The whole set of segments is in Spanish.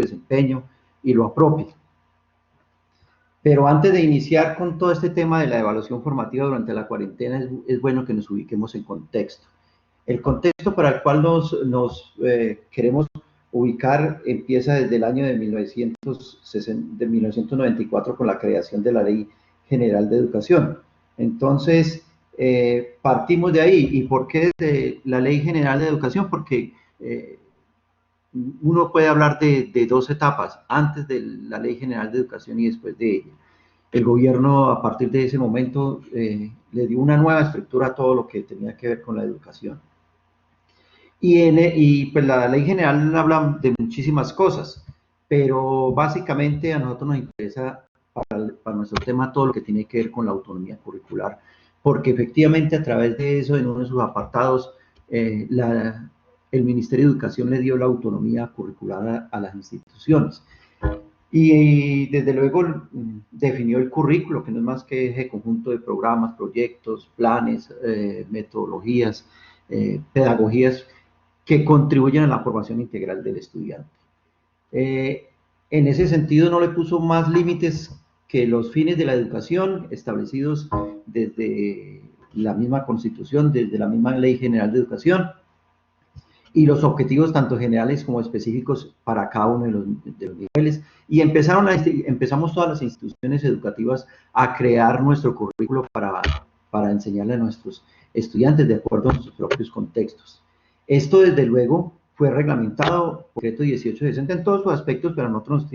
desempeño y lo apropie. Pero antes de iniciar con todo este tema de la evaluación formativa durante la cuarentena, es bueno que nos ubiquemos en contexto. El contexto para el cual nos queremos ubicar empieza desde el año de 1994 con la creación de la Ley General de Educación. Entonces, partimos de ahí. ¿Y por qué desde la Ley General de Educación? Porque uno puede hablar de dos etapas, antes de la Ley General de Educación y después de ella. El gobierno, a partir de ese momento, le dio una nueva estructura a todo lo que tenía que ver con la educación. Y pues la Ley General habla de muchísimas cosas, pero básicamente a nosotros nos interesa para nuestro tema todo lo que tiene que ver con la autonomía curricular, porque efectivamente a través de eso, en uno de sus apartados, el Ministerio de Educación le dio la autonomía curricular a las instituciones. Y desde luego definió el currículo, que no es más que ese conjunto de programas, proyectos, planes, metodologías, pedagogías que contribuyen a la formación integral del estudiante. En ese sentido no le puso más límites que los fines de la educación establecidos desde la misma Constitución, desde la misma Ley General de Educación, y los objetivos tanto generales como específicos para cada uno de los niveles. Y empezamos todas las instituciones educativas a crear nuestro currículo para enseñarle a nuestros estudiantes de acuerdo a sus propios contextos. Esto, desde luego, fue reglamentado por el decreto 1860 en todos sus aspectos, pero a nosotros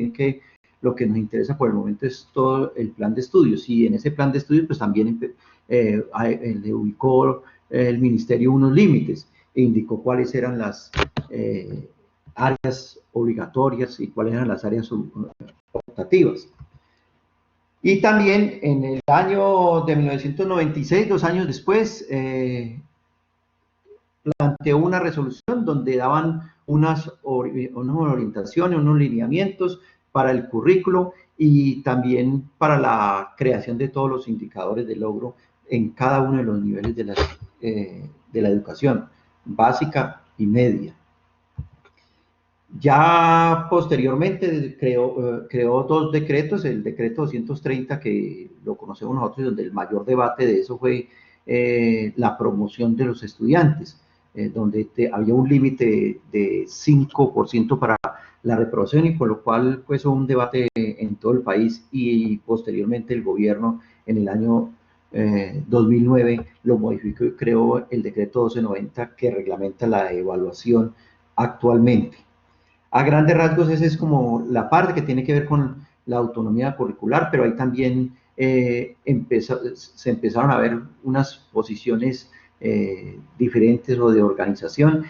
lo que nos interesa por el momento es todo el plan de estudios. Y en ese plan de estudios, pues también le ubicó el ministerio unos límites e indicó cuáles eran las áreas obligatorias y cuáles eran las áreas optativas. Y también en el año de 1996, 2 años después, planteó una resolución donde daban unas orientaciones, unos lineamientos para el currículo y también para la creación de todos los indicadores de logro en cada uno de los niveles de la educación básica y media. Ya posteriormente creó 2 decretos, el decreto 230 que lo conocemos nosotros y donde el mayor debate de eso fue la promoción de los estudiantes, donde había un límite de 5% para la reprobación y con lo cual pues hubo un debate en todo el país y posteriormente el gobierno en el año 2009 lo modificó y creó el decreto 1290 que reglamenta la evaluación actualmente. A grandes rasgos esa es como la parte que tiene que ver con la autonomía curricular, pero ahí también se empezaron a ver unas posiciones diferentes o de organización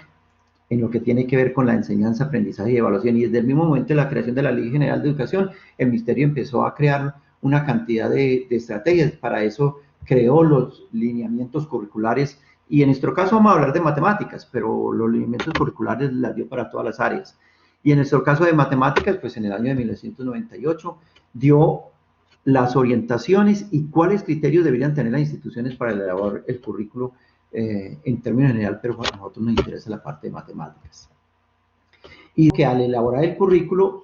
en lo que tiene que ver con la enseñanza, aprendizaje y evaluación. Y desde el mismo momento de la creación de la Ley General de Educación, el Ministerio empezó a crear una cantidad de estrategias. Para eso creó los lineamientos curriculares y en nuestro caso vamos a hablar de matemáticas, pero los lineamientos curriculares las dio para todas las áreas. Y en nuestro caso de matemáticas, pues en el año de 1998 dio las orientaciones y cuáles criterios deberían tener las instituciones para elaborar el currículo en términos general, pero a nosotros nos interesa la parte de matemáticas. Y que al elaborar el currículo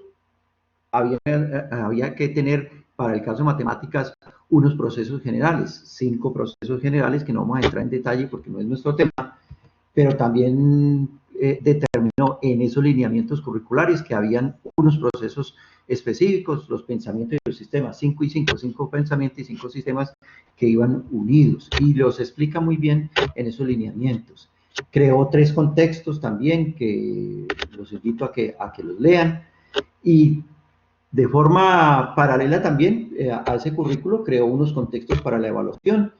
había que tener, para el caso de matemáticas, unos procesos generales, 5 procesos generales que no vamos a entrar en detalle porque no es nuestro tema, pero también determinó en esos lineamientos curriculares que habían unos procesos específicos, los pensamientos y los sistemas, 5 y 5, 5 pensamientos y 5 sistemas que iban unidos, y los explica muy bien en esos lineamientos. Creó 3 contextos también que los invito a que los lean, y de forma paralela también a ese currículo creó unos contextos para la evaluación.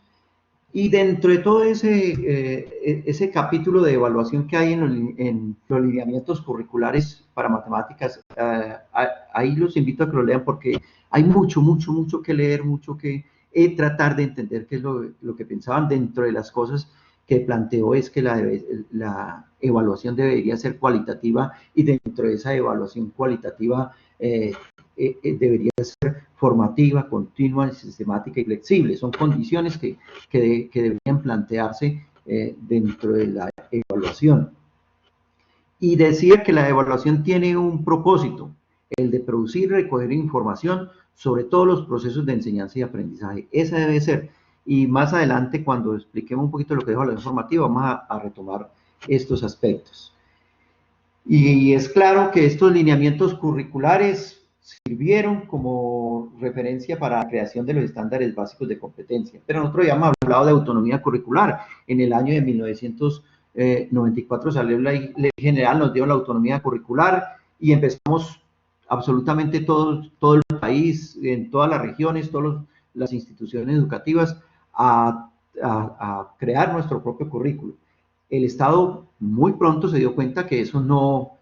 Y dentro de todo ese capítulo de evaluación que hay en los lineamientos curriculares para matemáticas, ahí los invito a que lo lean porque hay mucho que leer, mucho que tratar de entender qué es lo que pensaban. Dentro de las cosas que planteó es que la evaluación debería ser cualitativa y dentro de esa evaluación cualitativa debería ser formativa, continua, sistemática y flexible. Son condiciones que deberían plantearse dentro de la evaluación. Y decía que la evaluación tiene un propósito, el de producir y recoger información sobre todos los procesos de enseñanza y aprendizaje. Esa debe ser. Y más adelante, cuando expliquemos un poquito lo que es evaluación formativa, vamos a retomar estos aspectos. Y es claro que estos lineamientos curriculares sirvieron como referencia para la creación de los estándares básicos de competencia. Pero nosotros ya hemos hablado de autonomía curricular. En el año de 1994 salió la ley general, nos dio la autonomía curricular y empezamos absolutamente todo el país, en todas las regiones, todas las instituciones educativas a crear nuestro propio currículo. El Estado muy pronto se dio cuenta que eso no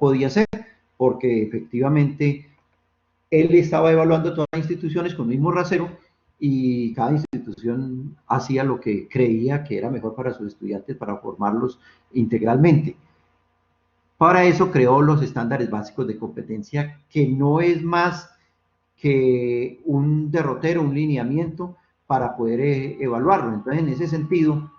podía ser, porque efectivamente él estaba evaluando todas las instituciones con el mismo rasero y cada institución hacía lo que creía que era mejor para sus estudiantes, para formarlos integralmente. Para eso creó los estándares básicos de competencia, que no es más que un derrotero, un lineamiento para poder evaluarlo. Entonces, en ese sentido,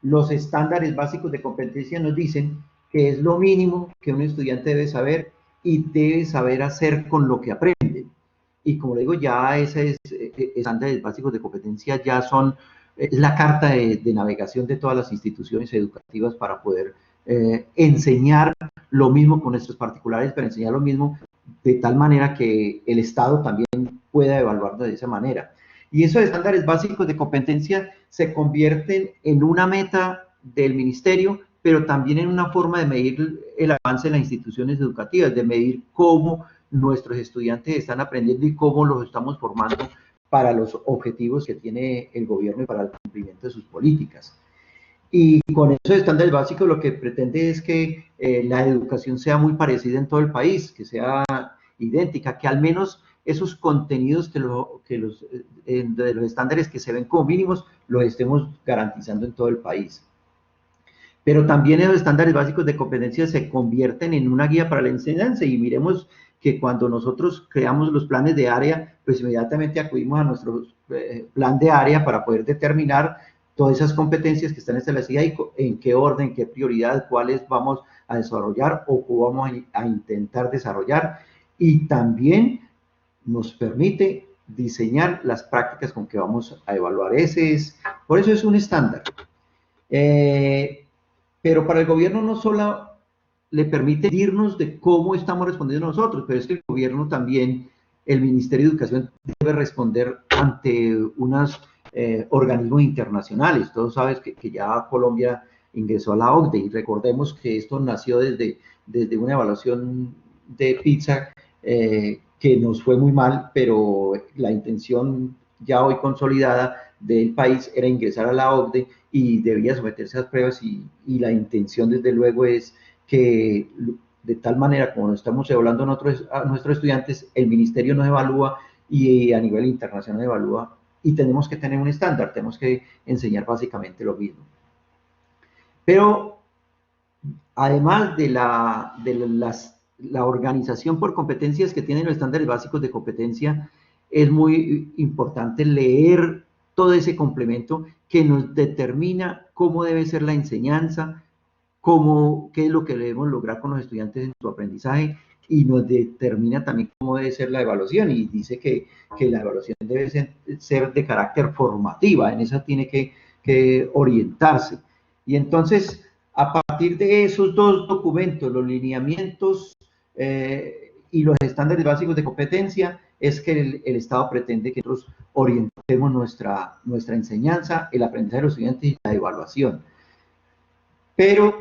los estándares básicos de competencia nos dicen que es lo mínimo que un estudiante debe saber y debe saber hacer con lo que aprende. Y como le digo, ya esos estándares básicos de competencia ya son la carta de navegación de todas las instituciones educativas para poder enseñar lo mismo con nuestros particulares, pero enseñar lo mismo de tal manera que el Estado también pueda evaluarlo de esa manera. Y esos estándares básicos de competencia se convierten en una meta del ministerio, pero también en una forma de medir el avance de las instituciones educativas, de medir cómo nuestros estudiantes están aprendiendo y cómo los estamos formando para los objetivos que tiene el gobierno y para el cumplimiento de sus políticas. Y con esos estándares básicos lo que pretende es que la educación sea muy parecida en todo el país, que sea idéntica, que al menos esos contenidos de los estándares que se ven como mínimos los estemos garantizando en todo el país. Pero también esos estándares básicos de competencia se convierten en una guía para la enseñanza y miremos que cuando nosotros creamos los planes de área, pues inmediatamente acudimos a nuestro plan de área para poder determinar todas esas competencias que están establecidas y en qué orden, qué prioridad, cuáles vamos a desarrollar o cómo vamos a intentar desarrollar. Y también nos permite diseñar las prácticas con que vamos a evaluar. Por eso es un estándar. Pero para el gobierno no solo le permite decirnos de cómo estamos respondiendo nosotros, pero es que el gobierno también, el Ministerio de Educación debe responder ante unos organismos internacionales. Todos saben que ya Colombia ingresó a la OCDE y recordemos que esto nació desde una evaluación de PISA que nos fue muy mal, pero la intención ya hoy consolidada del país era ingresar a la OCDE y debía someterse a las pruebas y la intención desde luego es que de tal manera como estamos evaluando a nuestros estudiantes, el ministerio nos evalúa y a nivel internacional evalúa y tenemos que tener un estándar, tenemos que enseñar básicamente lo mismo. Pero además de la organización por competencias que tienen los estándares básicos de competencia, es muy importante leer todo ese complemento que nos determina cómo debe ser la enseñanza, qué es lo que debemos lograr con los estudiantes en su aprendizaje y nos determina también cómo debe ser la evaluación y dice que la evaluación debe ser de carácter formativa, en esa tiene que orientarse. Y entonces, a partir de esos dos documentos, los lineamientos y los estándares básicos de competencia, es que el Estado pretende que nosotros orientemos nuestra enseñanza, el aprendizaje de los estudiantes y la evaluación. Pero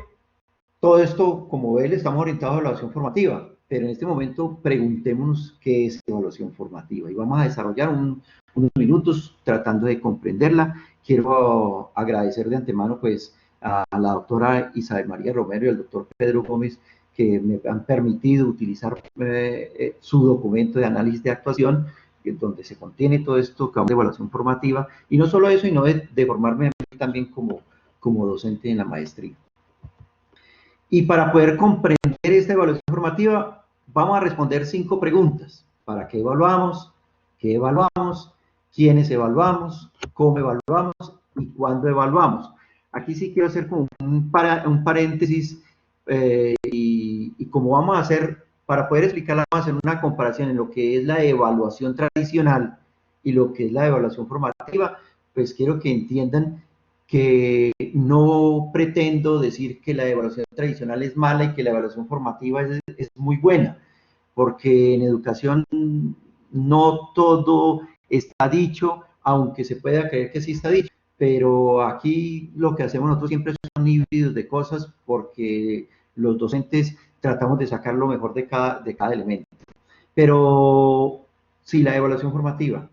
todo esto, como ven, estamos orientados a evaluación formativa, pero en este momento preguntémonos qué es evaluación formativa y vamos a desarrollar unos minutos tratando de comprenderla. Quiero agradecer de antemano pues a la doctora Isabel María Romero y al doctor Pedro Gómez que me han permitido utilizar su documento de análisis de actuación donde se contiene todo esto que de evaluación formativa y no solo eso, sino de formarme también como docente en la maestría. Y para poder comprender esta evaluación formativa, vamos a responder 5 preguntas. ¿Para qué evaluamos? ¿Qué evaluamos? ¿Quiénes evaluamos? ¿Cómo evaluamos? ¿Y cuándo evaluamos? Aquí sí quiero hacer como un paréntesis y como vamos a hacer para poder explicarla más en una comparación en lo que es la evaluación tradicional y lo que es la evaluación formativa, pues quiero que entiendan que no pretendo decir que la evaluación tradicional es mala y que la evaluación formativa es muy buena, porque en educación no todo está dicho, aunque se pueda creer que sí está dicho, pero aquí lo que hacemos nosotros siempre son híbridos de cosas porque los docentes tratamos de sacar lo mejor de cada elemento. Pero si la evaluación formativa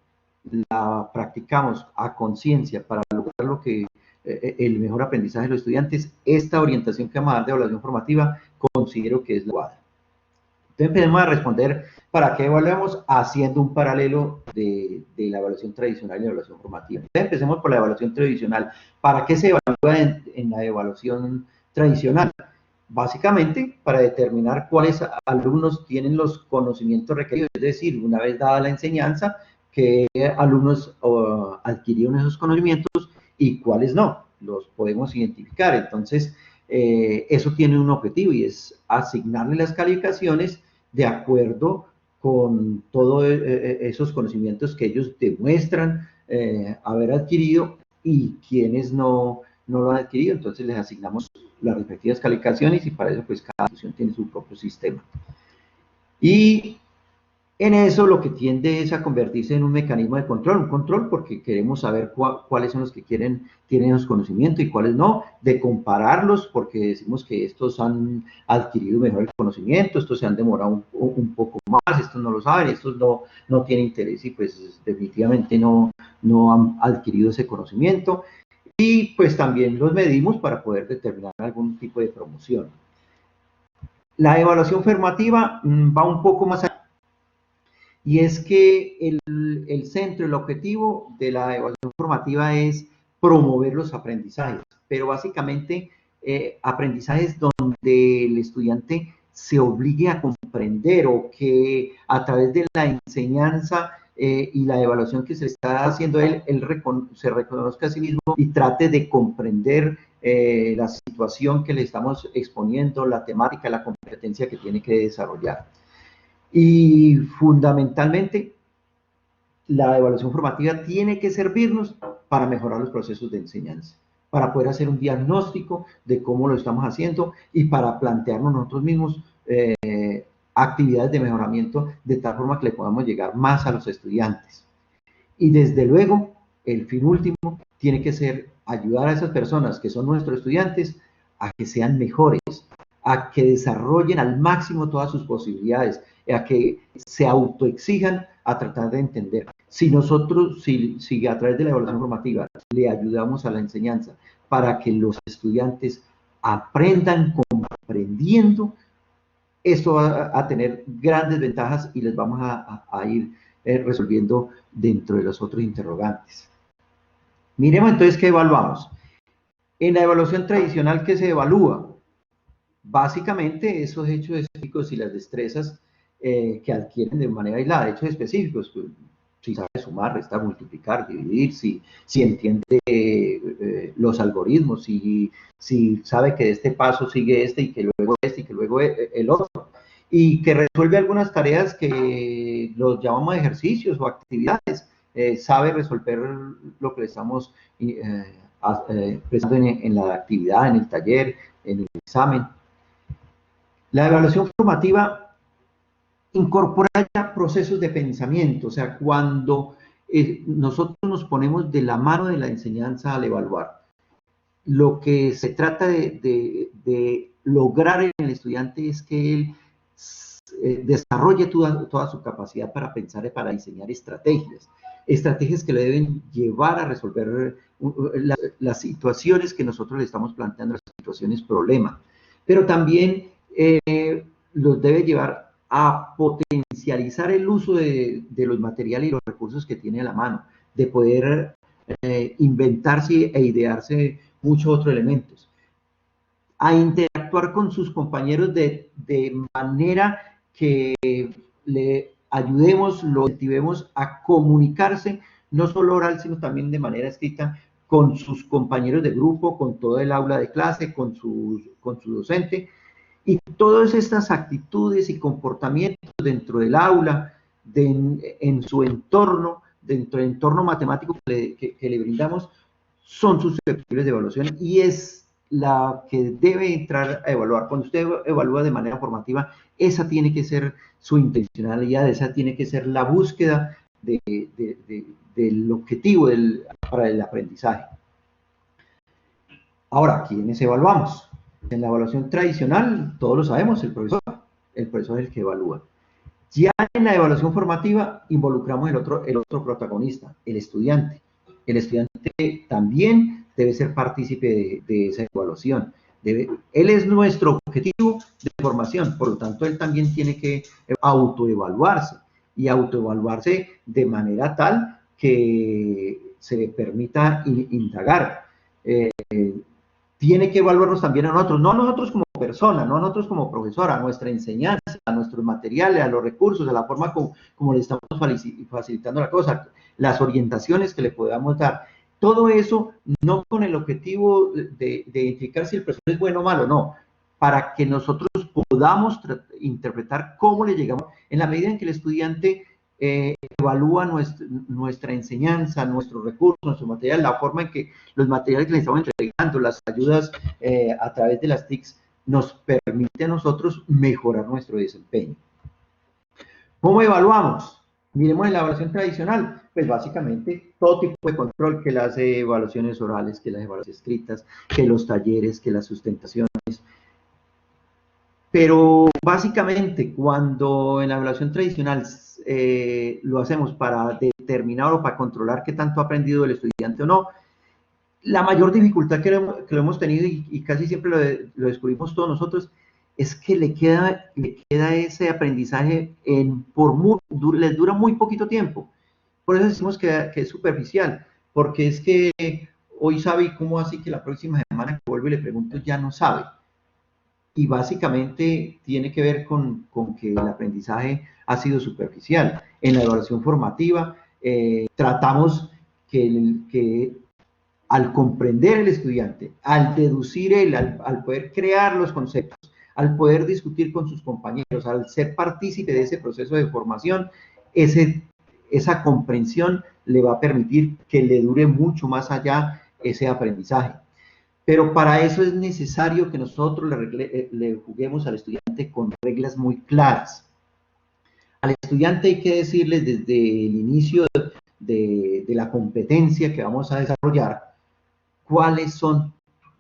la practicamos a conciencia para lograr lo que el mejor aprendizaje de los estudiantes, esta orientación que vamos a dar de evaluación formativa considero que es la adecuada. Entonces empecemos a responder para qué evaluamos haciendo un paralelo de la evaluación tradicional y la evaluación formativa. Entonces empecemos por la evaluación tradicional. ¿Para qué se evalúa en la evaluación tradicional? Básicamente para determinar cuáles alumnos tienen los conocimientos requeridos, es decir, una vez dada la enseñanza, qué alumnos adquirieron esos conocimientos y cuáles no, los podemos identificar. Entonces, eso tiene un objetivo y es asignarle las calificaciones de acuerdo con todos esos conocimientos que ellos demuestran haber adquirido y quienes no lo han adquirido, entonces les asignamos las respectivas calificaciones y para eso pues cada institución tiene su propio sistema. Y en eso lo que tiende es a convertirse en un mecanismo de control, un control porque queremos saber cuáles son los que tienen esos conocimientos y cuáles no, de compararlos porque decimos que estos han adquirido mejor el conocimiento, estos se han demorado un poco más, estos no lo saben, estos no tienen interés y pues definitivamente no han adquirido ese conocimiento. Y pues también los medimos para poder determinar algún tipo de promoción. La evaluación formativa va un poco más allá. Y es que el centro, el objetivo de la evaluación formativa es promover los aprendizajes, pero básicamente aprendizajes donde el estudiante se obligue a comprender o que a través de la enseñanza y la evaluación que se está haciendo él se reconozca a sí mismo y trate de comprender la situación que le estamos exponiendo, la temática, la competencia que tiene que desarrollar. Y fundamentalmente, la evaluación formativa tiene que servirnos para mejorar los procesos de enseñanza, para poder hacer un diagnóstico de cómo lo estamos haciendo y para plantearnos nosotros mismos actividades de mejoramiento de tal forma que le podamos llegar más a los estudiantes. Y desde luego, el fin último tiene que ser ayudar a esas personas que son nuestros estudiantes a que sean mejores, a que desarrollen al máximo todas sus posibilidades, a que se autoexijan a tratar de entender. Si nosotros, si a través de la evaluación formativa le ayudamos a la enseñanza para que los estudiantes aprendan comprendiendo, esto va a tener grandes ventajas y les vamos a ir resolviendo dentro de los otros interrogantes. Miremos entonces qué evaluamos. En la evaluación tradicional, ¿qué se evalúa? Básicamente esos hechos específicos y las destrezas que adquieren de manera aislada, hechos específicos, pues, si sabe sumar, restar, multiplicar, dividir, si entiende los algoritmos, si sabe que de este paso sigue este y que luego este y que luego el otro, y que resuelve algunas tareas que los llamamos ejercicios o actividades, sabe resolver lo que le estamos presentando en la actividad, en el taller, en el examen. La evaluación formativa incorpora ya procesos de pensamiento, o sea, cuando nosotros nos ponemos de la mano de la enseñanza al evaluar, lo que se trata de lograr en el estudiante es que él desarrolle toda su capacidad para pensar y para diseñar estrategias que le deben llevar a resolver las situaciones que nosotros le estamos planteando, las situaciones problema, pero también los debe llevar a potencializar el uso de los materiales y los recursos que tiene a la mano, de poder inventarse e idearse muchos otros elementos, a interactuar con sus compañeros de manera que le ayudemos, lo motivemos a comunicarse, no solo oral, sino también de manera escrita, con sus compañeros de grupo, con todo el aula de clase, con su docente, Y todas estas actitudes y comportamientos dentro del aula, en su entorno, dentro del entorno matemático que le brindamos, son susceptibles de evaluación y es la que debe entrar a evaluar. Cuando usted evalúa de manera formativa, esa tiene que ser su intencionalidad, esa tiene que ser la búsqueda del objetivo para el aprendizaje. Ahora, ¿quiénes evaluamos? En la evaluación tradicional, todos lo sabemos, el profesor es el que evalúa. Ya en la evaluación formativa involucramos el otro protagonista, el estudiante. El estudiante también debe ser partícipe de esa evaluación. Él es nuestro objetivo de formación, por lo tanto, él también tiene que autoevaluarse y autoevaluarse de manera tal que se le permita indagar. Tiene que evaluarnos también a nosotros, no a nosotros como persona, no a nosotros como profesora, a nuestra enseñanza, a nuestros materiales, a los recursos, a la forma como le estamos facilitando la cosa, las orientaciones que le podamos dar. Todo eso no con el objetivo de identificar si el profesor es bueno o malo, no, para que nosotros podamos interpretar cómo le llegamos, en la medida en que el estudiante evalúa nuestra enseñanza, nuestros recursos, nuestro material, la forma en que los materiales que le estamos entregando, las ayudas a través de las TICs, nos permite a nosotros mejorar nuestro desempeño. ¿Cómo evaluamos? Miremos en la evaluación tradicional, pues básicamente todo tipo de control, que las evaluaciones orales, que las evaluaciones escritas, que los talleres, que las sustentaciones. Pero básicamente cuando en la evaluación tradicional lo hacemos para determinar o para controlar qué tanto ha aprendido el estudiante o no, la mayor dificultad que lo hemos tenido y casi siempre lo descubrimos todos nosotros es que le queda ese aprendizaje les dura muy poquito tiempo. Por eso decimos que es superficial, porque es que hoy sabe y cómo así que la próxima semana que vuelvo y le pregunto ya no sabe. Y básicamente tiene que ver con que el aprendizaje ha sido superficial. En la evaluación formativa tratamos que al comprender el estudiante, al deducir él, al poder crear los conceptos, al poder discutir con sus compañeros, al ser partícipe de ese proceso de formación, esa comprensión le va a permitir que le dure mucho más allá ese aprendizaje. Pero para eso es necesario que nosotros le juguemos al estudiante con reglas muy claras. Al estudiante hay que decirles desde el inicio de la competencia que vamos a desarrollar, cuáles son,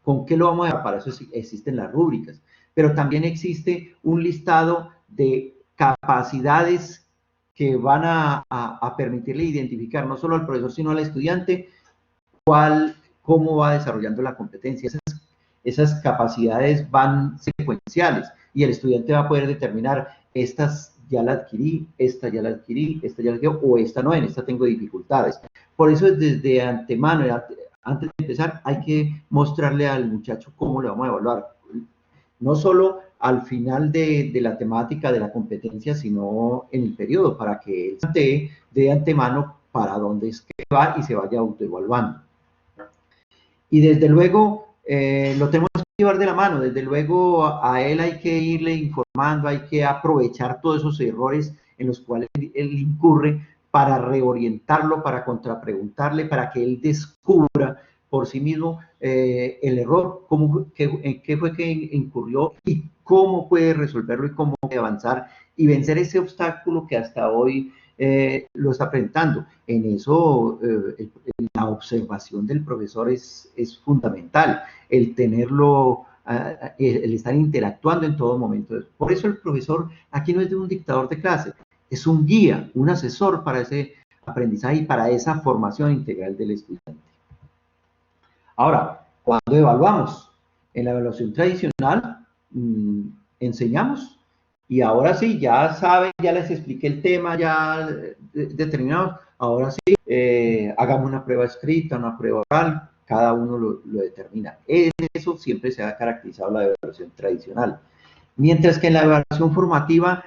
con qué lo vamos a dar. Para eso existen las rúbricas. Pero también existe un listado de capacidades que van a permitirle identificar no solo al profesor, sino al estudiante, cómo va desarrollando la competencia. Esas capacidades van secuenciales y el estudiante va a poder determinar estas ya la adquirí, esta ya la adquirí, esta ya la adquirí, o esta no, en esta tengo dificultades. Por eso desde antemano, antes de empezar, hay que mostrarle al muchacho cómo le vamos a evaluar. No solo al final de la temática de la competencia, sino en el periodo, para que él esté de antemano para dónde es que va y se vaya autoevaluando. Y desde luego lo tenemos que llevar de la mano, desde luego a él hay que irle informando, hay que aprovechar todos esos errores en los cuales él incurre para reorientarlo, para contrapreguntarle, para que él descubra por sí mismo el error, qué fue que incurrió y cómo puede resolverlo y cómo puede avanzar y vencer ese obstáculo que hasta hoy lo está presentando. En eso la observación del profesor es fundamental, el tenerlo, el estar interactuando en todo momento. Por eso el profesor aquí no es de un dictador de clase, es un guía, un asesor para ese aprendizaje y para esa formación integral del estudiante. Ahora, ¿cuándo evaluamos? En la evaluación tradicional enseñamos y ahora sí, ya saben, ya les expliqué el tema, ya determinamos, ahora sí, hagamos una prueba escrita, una prueba oral, cada uno lo determina. En eso siempre se ha caracterizado la evaluación tradicional. Mientras que en la evaluación formativa,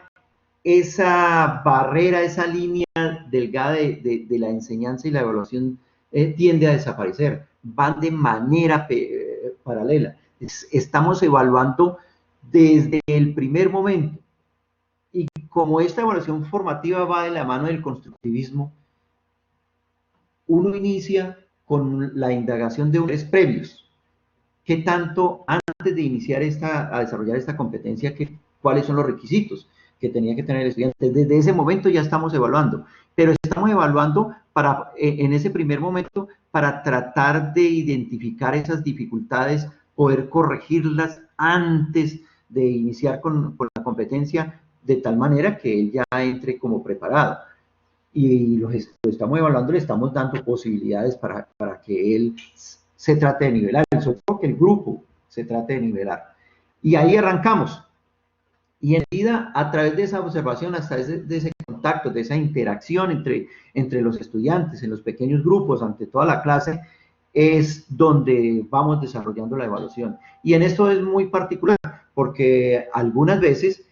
esa barrera, esa línea delgada de la enseñanza y la evaluación tiende a desaparecer, van de manera paralela. Estamos evaluando desde el primer momento. Y como esta evaluación formativa va de la mano del constructivismo, uno inicia con la indagación de unos previos. ¿Qué tanto antes de iniciar a desarrollar esta competencia, cuáles son los requisitos que tenía que tener el estudiante? Desde ese momento ya estamos evaluando, pero estamos evaluando en ese primer momento para tratar de identificar esas dificultades, poder corregirlas antes de iniciar con la competencia, de tal manera que él ya entre como preparado. Y lo estamos evaluando, le estamos dando posibilidades para que él se trate de nivelar, sobre todo que el grupo se trate de nivelar. Y ahí arrancamos. Y en medida, a través de esa observación, hasta de ese contacto, de esa interacción entre los estudiantes, en los pequeños grupos, ante toda la clase, es donde vamos desarrollando la evaluación. Y en esto es muy particular, porque algunas veces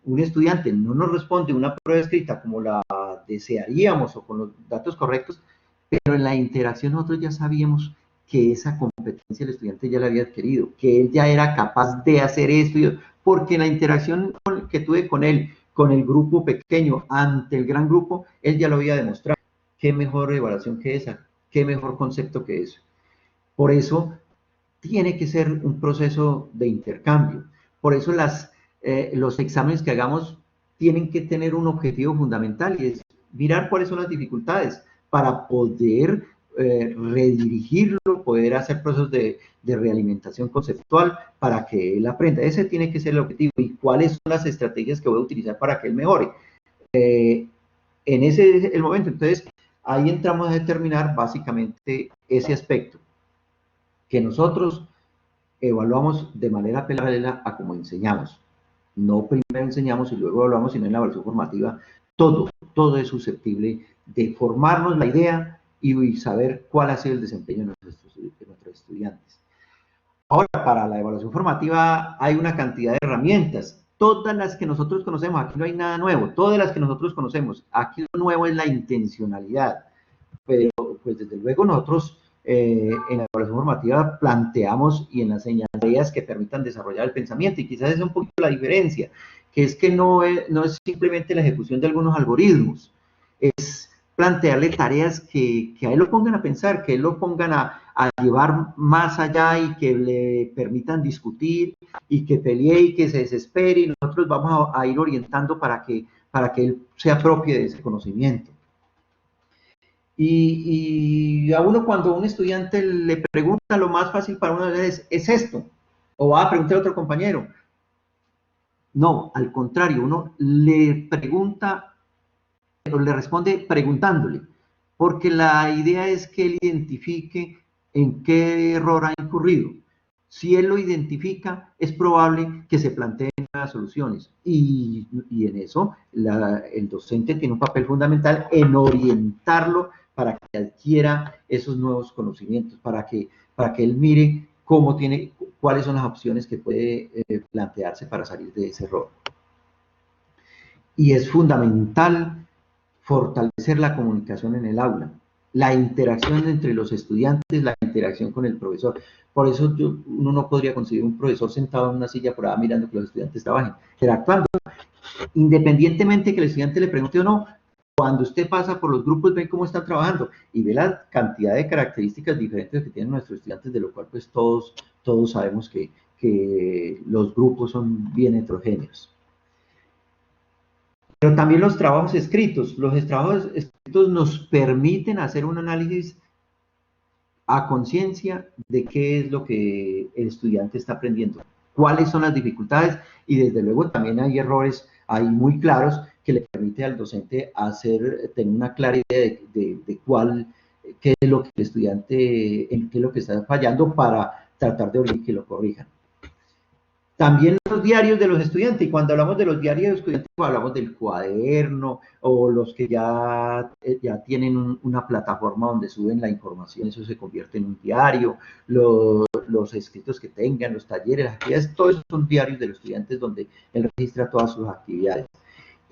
un estudiante no nos responde una prueba escrita como la desearíamos o con los datos correctos, pero en la interacción nosotros ya sabíamos que esa competencia el estudiante ya la había adquirido, que él ya era capaz de hacer esto, porque en la interacción que tuve con él, con el grupo pequeño, ante el gran grupo, él ya lo había demostrado. ¿Qué mejor evaluación que esa? ¿Qué mejor concepto que eso? Por eso tiene que ser un proceso de intercambio. Por eso los exámenes que hagamos tienen que tener un objetivo fundamental y es mirar cuáles son las dificultades para poder redirigirlo, poder hacer procesos de realimentación conceptual para que él aprenda. Ese tiene que ser el objetivo y cuáles son las estrategias que voy a utilizar para que él mejore. En ese es el momento. Entonces, ahí entramos a determinar básicamente ese aspecto, que nosotros evaluamos de manera paralela a cómo enseñamos. No primero enseñamos y luego evaluamos, sino en la evaluación formativa. Todo es susceptible de formarnos la idea y saber cuál ha sido el desempeño de nuestros estudiantes. Ahora, para la evaluación formativa hay una cantidad de herramientas. Todas las que nosotros conocemos, aquí no hay nada nuevo, todas las que nosotros conocemos. Aquí lo nuevo es la intencionalidad. Pero, pues desde luego nosotros en la evaluación formativa planteamos y en las señales que permitan desarrollar el pensamiento, y quizás es un poquito la diferencia, que es que no es simplemente la ejecución de algunos algoritmos, es plantearle tareas que a él lo pongan a pensar, que él lo pongan a llevar más allá y que le permitan discutir y que pelee y que se desespere, y nosotros vamos a ir orientando para que él se apropie de ese conocimiento. Y a uno, cuando un estudiante le pregunta, lo más fácil para uno es esto, o va a preguntar a otro compañero. No, al contrario, uno le pregunta, o le responde preguntándole, porque la idea es que él identifique en qué error ha incurrido. Si él lo identifica, es probable que se planteen nuevas soluciones. Y en eso, el docente tiene un papel fundamental en orientarlo para que adquiera esos nuevos conocimientos, para que él mire cuáles son las opciones que puede plantearse para salir de ese error. Y es fundamental fortalecer la comunicación en el aula, la interacción entre los estudiantes, la interacción con el profesor. Por eso uno no podría conseguir un profesor sentado en una silla por ahí mirando que los estudiantes trabajen, interactuando. Independientemente que el estudiante le pregunte o no, cuando usted pasa por los grupos, ve cómo están trabajando y ve la cantidad de características diferentes que tienen nuestros estudiantes, de lo cual pues todos sabemos que los grupos son bien heterogéneos. Pero también los trabajos escritos. Los trabajos escritos nos permiten hacer un análisis a conciencia de qué es lo que el estudiante está aprendiendo, cuáles son las dificultades, y desde luego también hay errores ahí muy claros que le permite al docente tener una clara idea de qué es lo que el estudiante, en qué es lo que está fallando, para tratar de que lo corrijan. También los diarios de los estudiantes, y cuando hablamos de los diarios de los estudiantes, hablamos del cuaderno, o los que ya tienen una plataforma donde suben la información, eso se convierte en un diario, los escritos que tengan, los talleres, las actividades, todo eso son diarios de los estudiantes donde él registra todas sus actividades.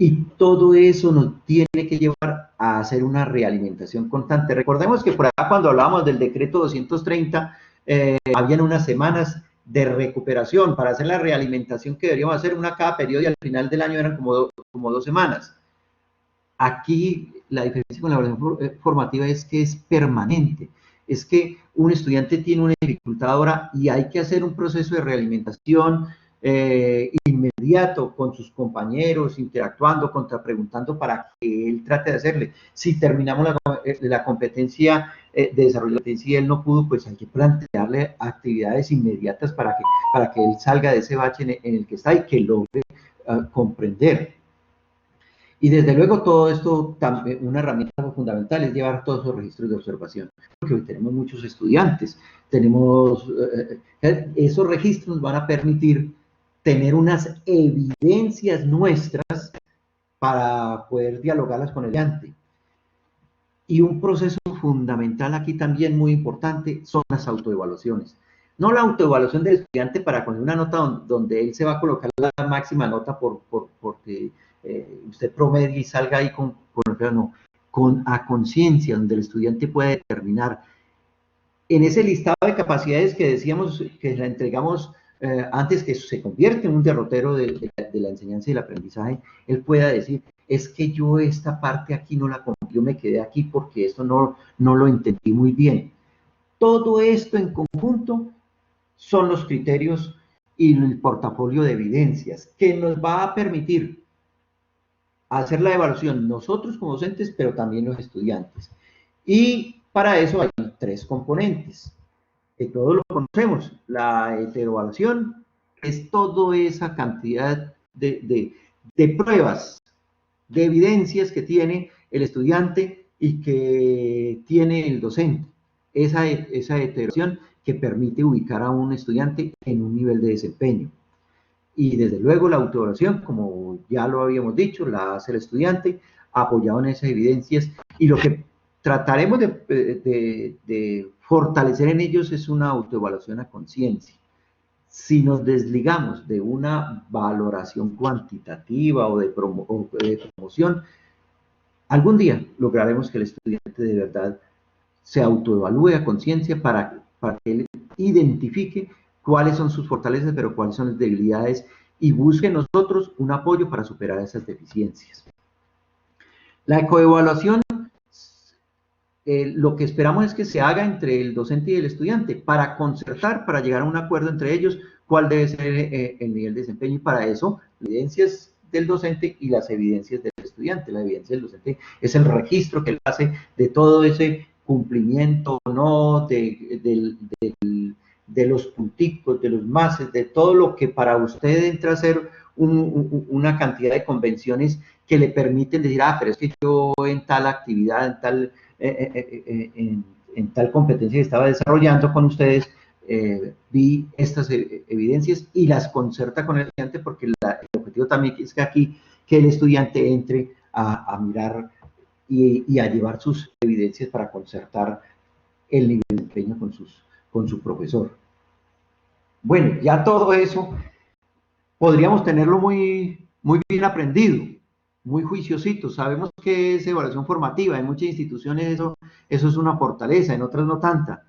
Y todo eso nos tiene que llevar a hacer una realimentación constante. Recordemos que por acá, cuando hablábamos del decreto 230, habían unas semanas de recuperación para hacer la realimentación que deberíamos hacer una cada periodo y al final del año eran como 2 semanas. Aquí la diferencia con la evaluación formativa es que es permanente, es que un estudiante tiene una dificultad ahora y hay que hacer un proceso de realimentación inmediato con sus compañeros, interactuando, contrapreguntando para que él trate de hacerle. Si terminamos la competencia de desarrollo de la competencia y él no pudo, pues hay que plantearle actividades inmediatas para que él salga de ese bache en el que está y que logre comprender. Y desde luego todo esto, una herramienta fundamental es llevar todos esos registros de observación, porque hoy tenemos muchos estudiantes, esos registros nos van a permitir tener unas evidencias nuestras para poder dialogarlas con el estudiante. Y un proceso fundamental aquí también muy importante son las autoevaluaciones. No la autoevaluación del estudiante para con una nota donde él se va a colocar la máxima nota porque usted promedie y salga ahí a conciencia, donde el estudiante puede determinar. En ese listado de capacidades que decíamos que la entregamos antes, que se convierte en un derrotero de la enseñanza y el aprendizaje, él pueda decir, es que yo esta parte aquí no la comprendí, yo me quedé aquí porque esto no lo entendí muy bien. Todo esto en conjunto son los criterios y el portafolio de evidencias que nos va a permitir hacer la evaluación nosotros como docentes, pero también los estudiantes. Y para eso hay 3 componentes, que todos lo conocemos. La heteroevaluación es toda esa cantidad de pruebas, de evidencias que tiene el estudiante y que tiene el docente. Esa heteroevaluación que permite ubicar a un estudiante en un nivel de desempeño. Y desde luego la autoevaluación, como ya lo habíamos dicho, la hace el estudiante, apoyado en esas evidencias, y lo que trataremos de fortalecer en ellos es una autoevaluación a conciencia. Si nos desligamos de una valoración cuantitativa o de promoción, algún día lograremos que el estudiante de verdad se autoevalúe a conciencia para que él identifique cuáles son sus fortalezas, pero cuáles son las debilidades, y busque nosotros un apoyo para superar esas deficiencias. La coevaluación, lo que esperamos es que se haga entre el docente y el estudiante para concertar, para llegar a un acuerdo entre ellos, cuál debe ser el nivel de desempeño, y para eso, las evidencias del docente y las evidencias del estudiante. La evidencia del docente es el registro que él hace de todo ese cumplimiento, ¿no? De los punticos, de los máses, de todo lo que para usted entra a ser una cantidad de convenciones que le permiten decir, pero es que yo en tal actividad, en tal competencia que estaba desarrollando con ustedes, vi estas evidencias y las concerta con el estudiante, porque el objetivo también es que aquí que el estudiante entre a mirar y a llevar sus evidencias para concertar el nivel de empeño con su profesor. Bueno, ya todo eso podríamos tenerlo muy bien aprendido, muy juiciosito. Sabemos que es evaluación formativa, en muchas instituciones eso es una fortaleza, en otras no tanta.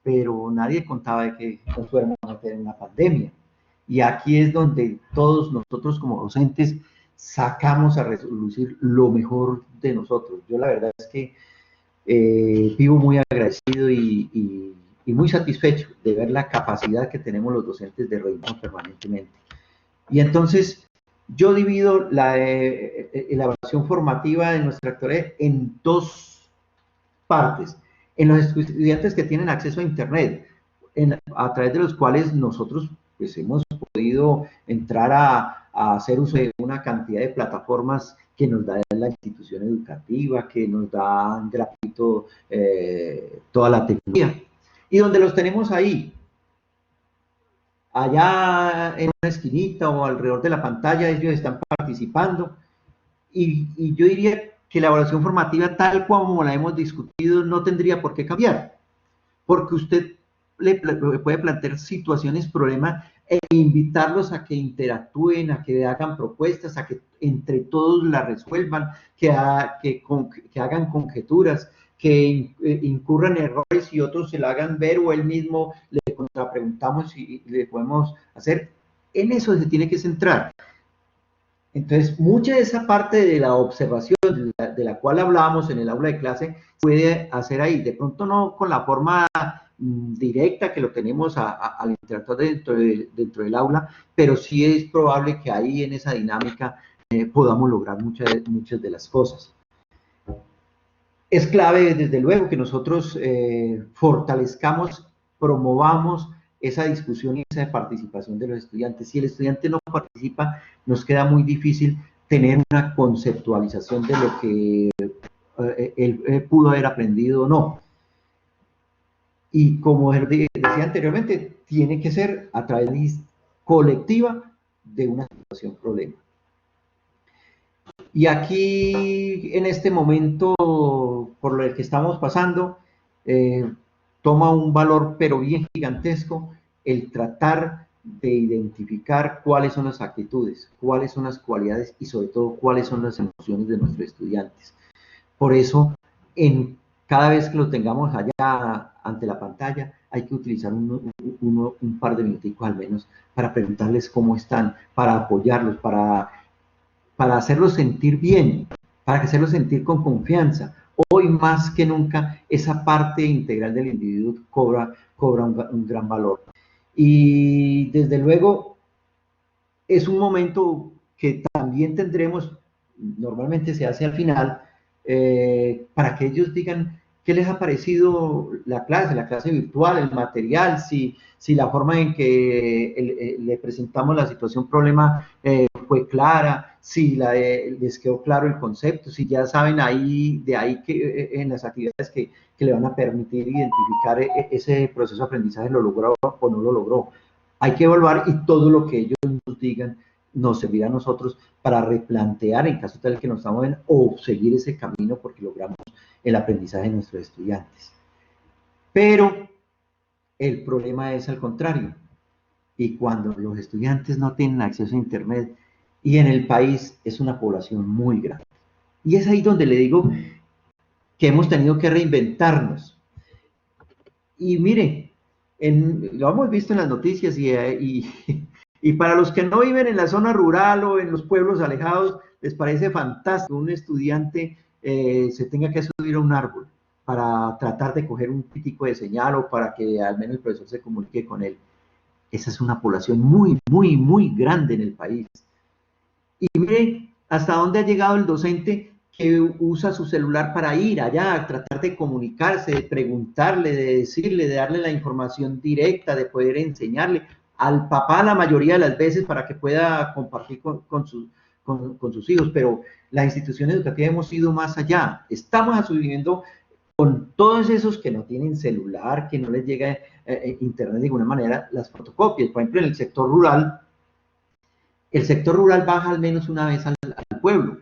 Pero nadie contaba de que nos fuéramos a meter en una pandemia. Y aquí es donde todos nosotros como docentes sacamos a relucir lo mejor de nosotros. Yo la verdad es que vivo muy agradecido y muy satisfecho de ver la capacidad que tenemos los docentes de reinventarnos permanentemente. Y entonces yo divido la evaluación formativa de nuestra actualidad en 2 partes. En los estudiantes que tienen acceso a Internet, a través de los cuales nosotros pues, hemos podido entrar a hacer uso de una cantidad de plataformas que nos da la institución educativa, que nos dan gratuito toda la tecnología, y donde los tenemos ahí, allá en una esquinita o alrededor de la pantalla, ellos están participando, y yo diría que la evaluación formativa, tal como la hemos discutido, no tendría por qué cambiar, porque usted le puede plantear situaciones, problemas, e invitarlos a que interactúen, a que hagan propuestas, a que entre todos la resuelvan, que hagan conjeturas, que incurran errores y otros se la hagan ver, o él mismo le contrapreguntamos y le podemos hacer, en eso se tiene que centrar. Entonces, mucha de esa parte de la observación de la cual hablábamos en el aula de clase puede hacer ahí, de pronto no con la forma directa que lo tenemos al interactuar dentro del aula, pero sí es probable que ahí en esa dinámica podamos lograr muchas de las cosas. Es clave, desde luego, que nosotros fortalezcamos, promovamos esa discusión y esa participación de los estudiantes. Si el estudiante no participa, nos queda muy difícil tener una conceptualización de lo que él pudo haber aprendido o no. Y como decía anteriormente, tiene que ser a través colectiva de una situación problema. Y aquí, en este momento, por el que estamos pasando, toma un valor pero bien gigantesco el tratar de identificar cuáles son las actitudes, cuáles son las cualidades y sobre todo cuáles son las emociones de nuestros estudiantes. Por eso, cada vez que lo tengamos allá ante la pantalla, hay que utilizar un par de minuticos al menos para preguntarles cómo están, para apoyarlos, para hacerlos sentir bien, para hacerlos sentir con confianza. Hoy más que nunca esa parte integral del individuo cobra un gran valor. Y desde luego es un momento que también tendremos, normalmente se hace al final, para que ellos digan qué les ha parecido la clase virtual, el material, si la forma en que le presentamos la situación problema fue clara, si les quedó claro el concepto, si ya saben de ahí que en las actividades que le van a permitir identificar ese proceso de aprendizaje lo logró o no lo logró. Hay que evaluar y todo lo que ellos nos digan nos servirá a nosotros para replantear en caso tal que nos estamos viendo o seguir ese camino porque logramos el aprendizaje de nuestros estudiantes. Pero el problema es al contrario. Y cuando los estudiantes no tienen acceso a Internet y en el país es una población muy grande. Y es ahí donde le digo que hemos tenido que reinventarnos. Y mire, lo hemos visto en las noticias y para los que no viven en la zona rural o en los pueblos alejados, les parece fantástico un estudiante se tenga que subir a un árbol para tratar de coger un pitico de señal o para que al menos el profesor se comunique con él. Esa es una población muy, muy, muy grande en el país. Y mire hasta dónde ha llegado el docente que usa su celular para ir allá, tratar de comunicarse, de preguntarle, de decirle, de darle la información directa, de poder enseñarle al papá la mayoría de las veces para que pueda compartir con sus hijos. Pero la institución educativa hemos ido más allá. Estamos asumiendo con todos esos que no tienen celular, que no les llega internet de ninguna manera, las fotocopias. Por ejemplo, en el sector rural baja al menos una vez al pueblo.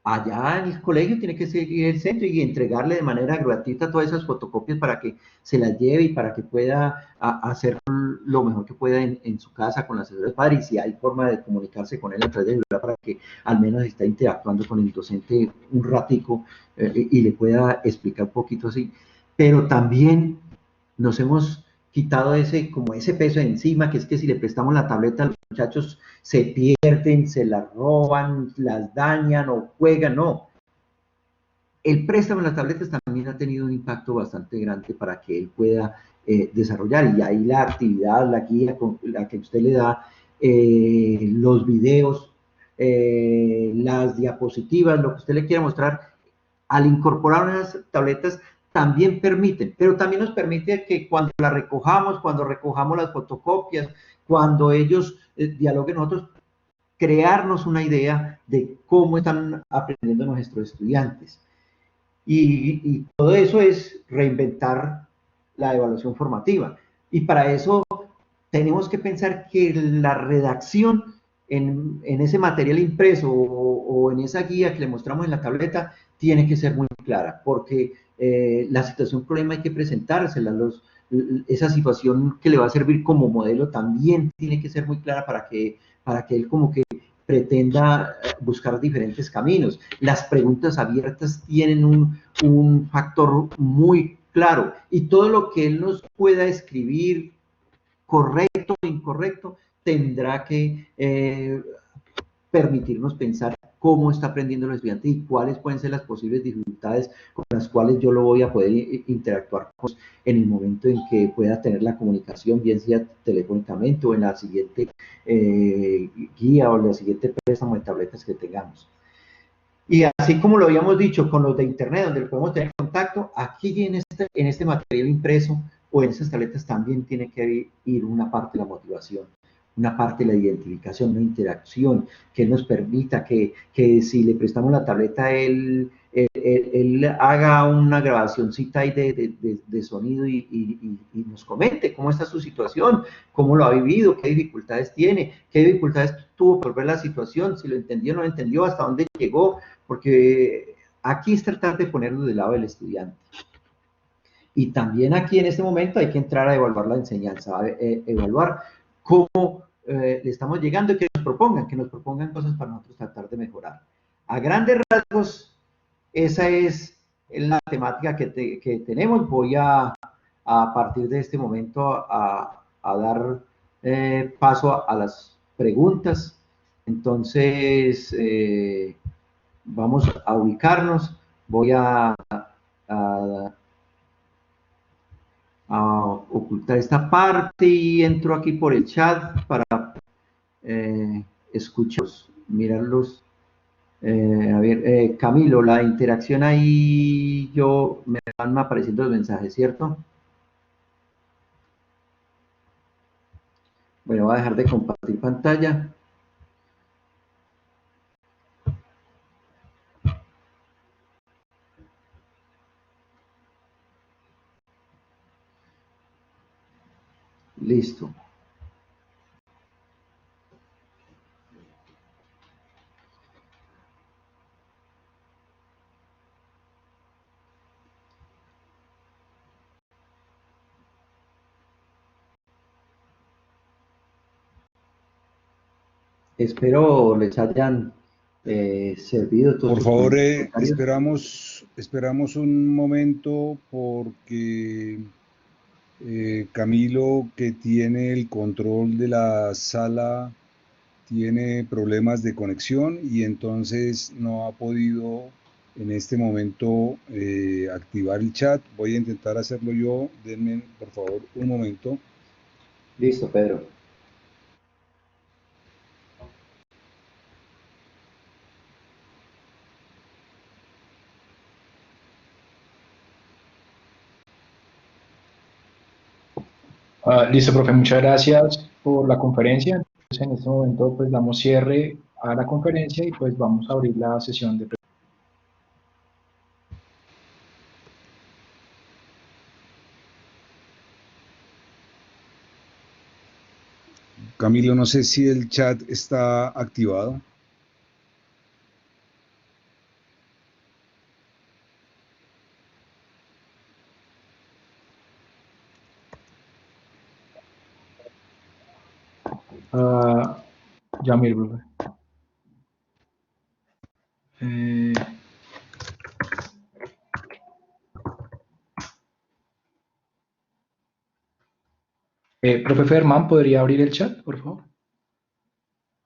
Allá en el colegio tiene que seguir el centro y entregarle de manera gratuita todas esas fotocopias para que se las lleve y para que pueda hacer lo mejor que pueda en su casa con la asesora del padre, y si hay forma de comunicarse con él a través de celular para que al menos esté interactuando con el docente un ratico y le pueda explicar un poquito así. Pero también nos hemos quitado ese peso de encima, que es que si le prestamos la tableta a los muchachos se pierden, se la roban, las dañan o juegan, no. El préstamo de las tabletas también ha tenido un impacto bastante grande para que él pueda desarrollar, y ahí la actividad, la guía la que usted le da, los videos, las diapositivas, lo que usted le quiera mostrar, al incorporar unas tabletas también permiten, pero también nos permite que cuando cuando recojamos las fotocopias, cuando ellos dialoguen nosotros, crearnos una idea de cómo están aprendiendo nuestros estudiantes. Y todo eso es reinventar la evaluación formativa. Y para eso tenemos que pensar que la redacción en ese material impreso o en esa guía que le mostramos en la tableta tiene que ser muy clara, porque la situación problema hay que presentársela, esa situación que le va a servir como modelo también tiene que ser muy clara para que él como que pretenda buscar diferentes caminos. Las preguntas abiertas tienen un factor muy claro, y todo lo que él nos pueda escribir correcto o incorrecto, tendrá que permitirnos pensar cómo está aprendiendo el estudiante y cuáles pueden ser las posibles dificultades con las cuales yo lo voy a poder interactuar en el momento en que pueda tener la comunicación, bien sea telefónicamente o en la siguiente guía o en la siguiente préstamo de tabletas que tengamos. Y así como lo habíamos dicho con los de Internet, donde podemos tener contacto, aquí en este material impreso o en esas tabletas también tiene que ir una parte de la motivación, una parte de la identificación, una interacción que nos permita que si le prestamos la tableta, él haga una grabacióncita ahí de sonido y nos comente cómo está su situación, cómo lo ha vivido, qué dificultades tiene, qué dificultades tuvo por ver la situación, si lo entendió o no lo entendió, hasta dónde llegó, porque aquí es tratar de ponernos del lado del estudiante. Y también aquí en este momento hay que entrar a evaluar la enseñanza, a evaluar cómo le estamos llegando y que nos propongan cosas para nosotros tratar de mejorar. A grandes rasgos, esa es la temática que tenemos. Voy a partir de este momento a dar paso a las preguntas. Entonces, vamos a ubicarnos. Voy a ocultar esta parte y entro aquí por el chat para escucharlos, mirarlos. A ver, Camilo, la interacción ahí, me van apareciendo los mensajes, ¿cierto? Bueno, voy a dejar de compartir pantalla. Listo. Espero les hayan servido todos Por sus favor, comentarios. esperamos un momento porque Camilo, que tiene el control de la sala, tiene problemas de conexión y entonces no ha podido en este momento activar el chat. Voy a intentar hacerlo yo. Denme, por favor, un momento. Listo, Pedro. Listo, profe, muchas gracias por la conferencia. Entonces, en este momento, pues damos cierre a la conferencia y pues vamos a abrir la sesión de preguntas. Camilo, no sé si el chat está activado. Ya miro, profe. Profe Fermán, ¿podría abrir el chat, por favor?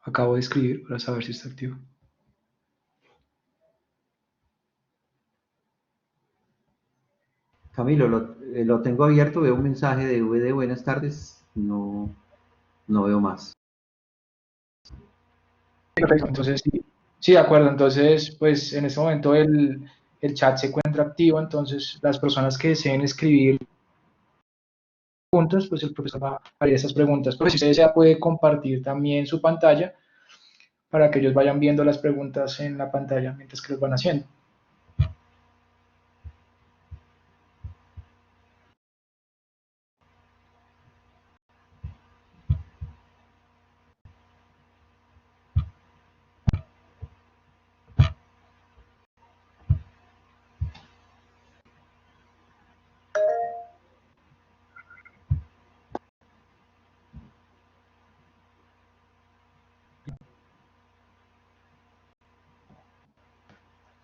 Acabo de escribir para saber si está activo. Camilo, lo tengo abierto, veo un mensaje de VD, buenas tardes, no veo más. Perfecto, entonces sí, de acuerdo, entonces pues en este momento el chat se encuentra activo, entonces las personas que deseen escribir preguntas, pues el profesor va a hacer esas preguntas. Pues si usted desea puede compartir también su pantalla para que ellos vayan viendo las preguntas en la pantalla mientras que los van haciendo.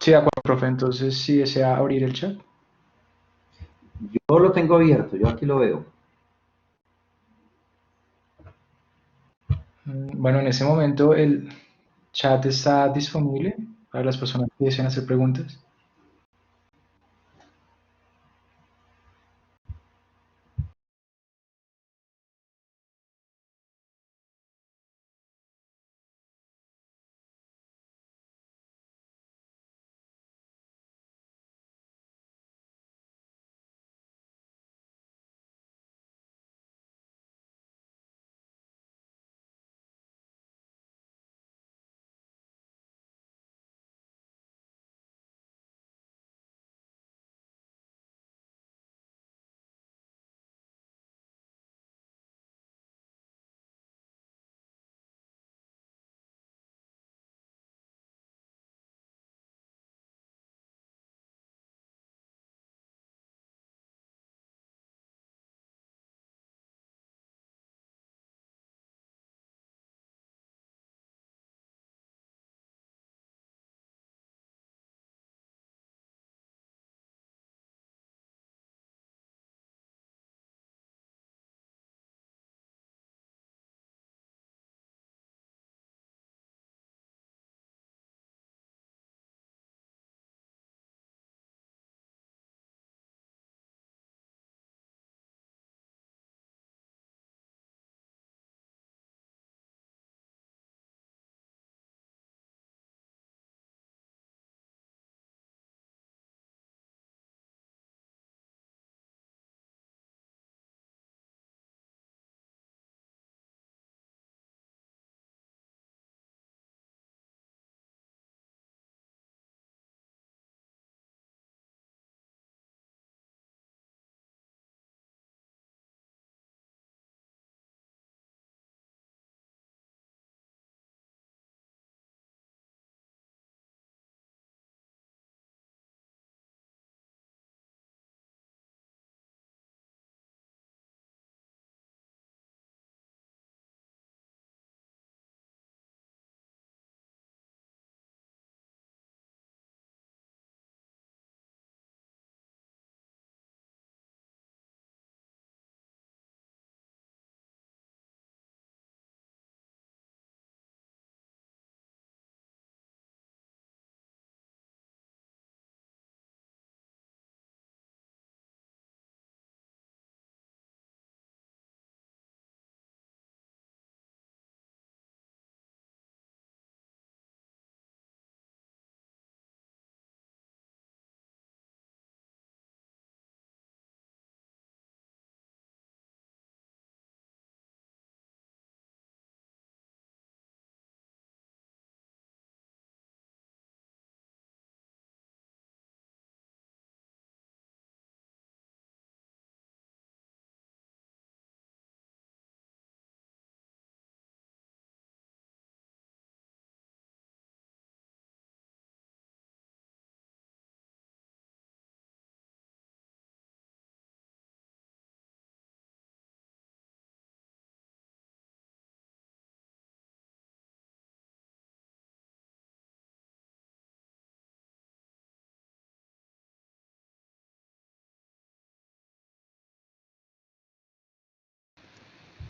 Sí, de acuerdo, profe. Entonces, si desea abrir el chat. Yo lo tengo abierto, yo aquí lo veo. Bueno, en ese momento el chat está disponible para las personas que deseen hacer preguntas.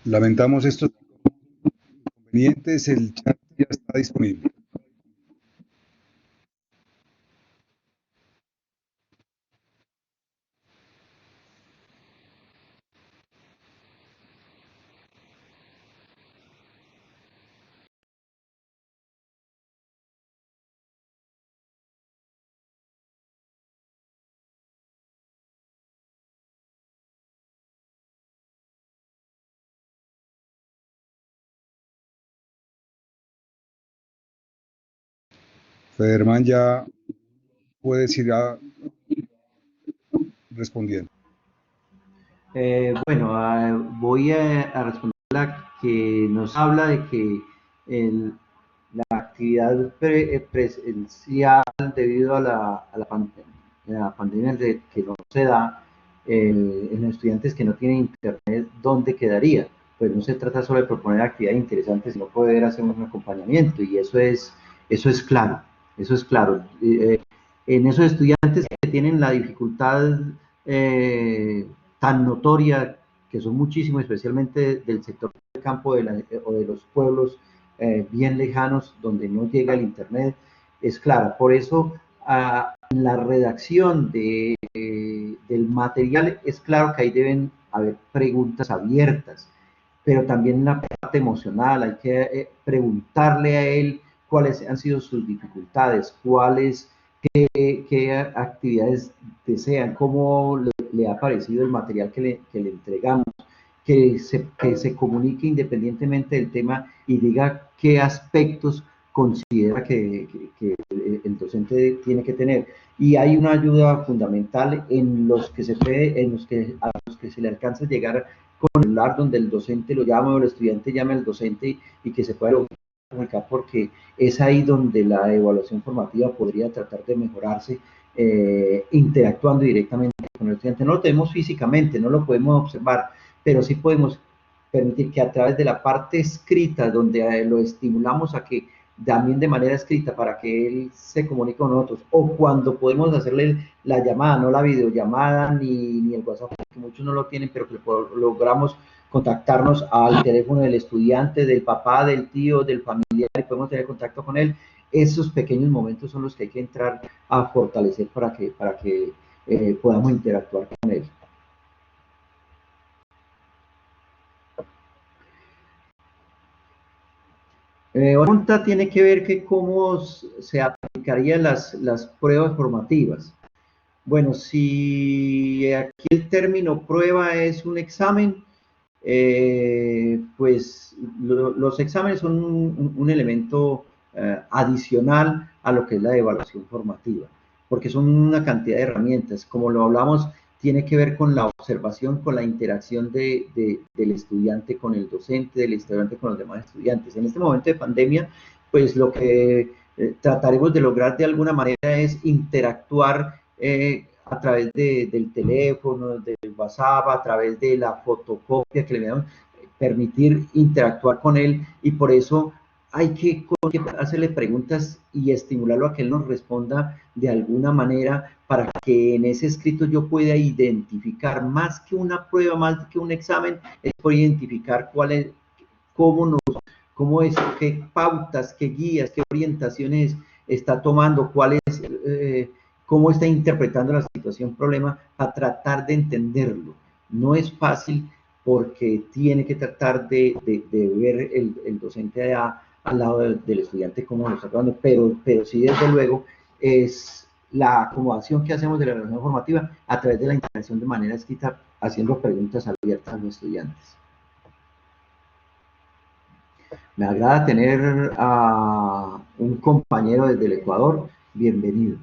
Lamentamos estos inconvenientes, el chat ya está disponible. Federman ya puedes ir respondiendo. Bueno, voy a responder la que nos habla de que la actividad presencial debido a la pandemia que no se da en los estudiantes que no tienen internet, ¿dónde quedaría? Pues no se trata solo de proponer actividades interesantes, sino poder hacer un acompañamiento y eso es claro, eso es claro. En esos estudiantes que tienen la dificultad tan notoria, que son muchísimos, especialmente del sector de campo o de los pueblos bien lejanos donde no llega el internet es clara. Por eso la redacción del material es claro que ahí deben haber preguntas abiertas, pero también en la parte emocional hay que preguntarle a él cuáles han sido sus dificultades, qué actividades desean, cómo le ha parecido el material que le entregamos, que se comunique independientemente del tema y diga qué aspectos considera que el docente tiene que tener. Y hay una ayuda fundamental en los que a los que se le alcanza a llegar con el celular, donde el docente lo llama o el estudiante llama al docente y que se pueda comunicar, porque es ahí donde la evaluación formativa podría tratar de mejorarse, interactuando directamente con el estudiante. No lo tenemos físicamente, no lo podemos observar, pero sí podemos permitir que a través de la parte escrita, donde lo estimulamos a que también de manera escrita para que él se comunique con nosotros, o cuando podemos hacerle la llamada, no la videollamada ni el WhatsApp, que muchos no lo tienen, pero que logramos contactarnos al teléfono del estudiante, del papá, del tío, del familiar, y podemos tener contacto con él. Esos pequeños momentos son los que hay que entrar a fortalecer para que podamos interactuar con él. Otra pregunta tiene que ver que cómo se aplicarían las pruebas formativas. Bueno, si aquí el término prueba es un examen, pues los exámenes son un elemento adicional a lo que es la evaluación formativa, porque son una cantidad de herramientas. Como lo hablamos, tiene que ver con la observación, con la interacción del estudiante con el docente, del estudiante con los demás estudiantes. En este momento de pandemia, pues lo que trataremos de lograr de alguna manera es interactuar a través del teléfono, del WhatsApp, a través de la fotocopia que le damos, permitir interactuar con él, y por eso hay que hacerle preguntas y estimularlo a que él nos responda de alguna manera, para que en ese escrito yo pueda identificar, más que una prueba, más que un examen, es por identificar qué pautas, qué guías, qué orientaciones está tomando, cómo está interpretando la situación, problema, para tratar de entenderlo. No es fácil, porque tiene que tratar de ver el docente al lado del estudiante cómo lo está tratando, pero sí, desde luego, es la acomodación que hacemos de la evaluación formativa a través de la interacción de manera escrita, haciendo preguntas abiertas a los estudiantes. Me agrada tener a un compañero desde el Ecuador. Bienvenido.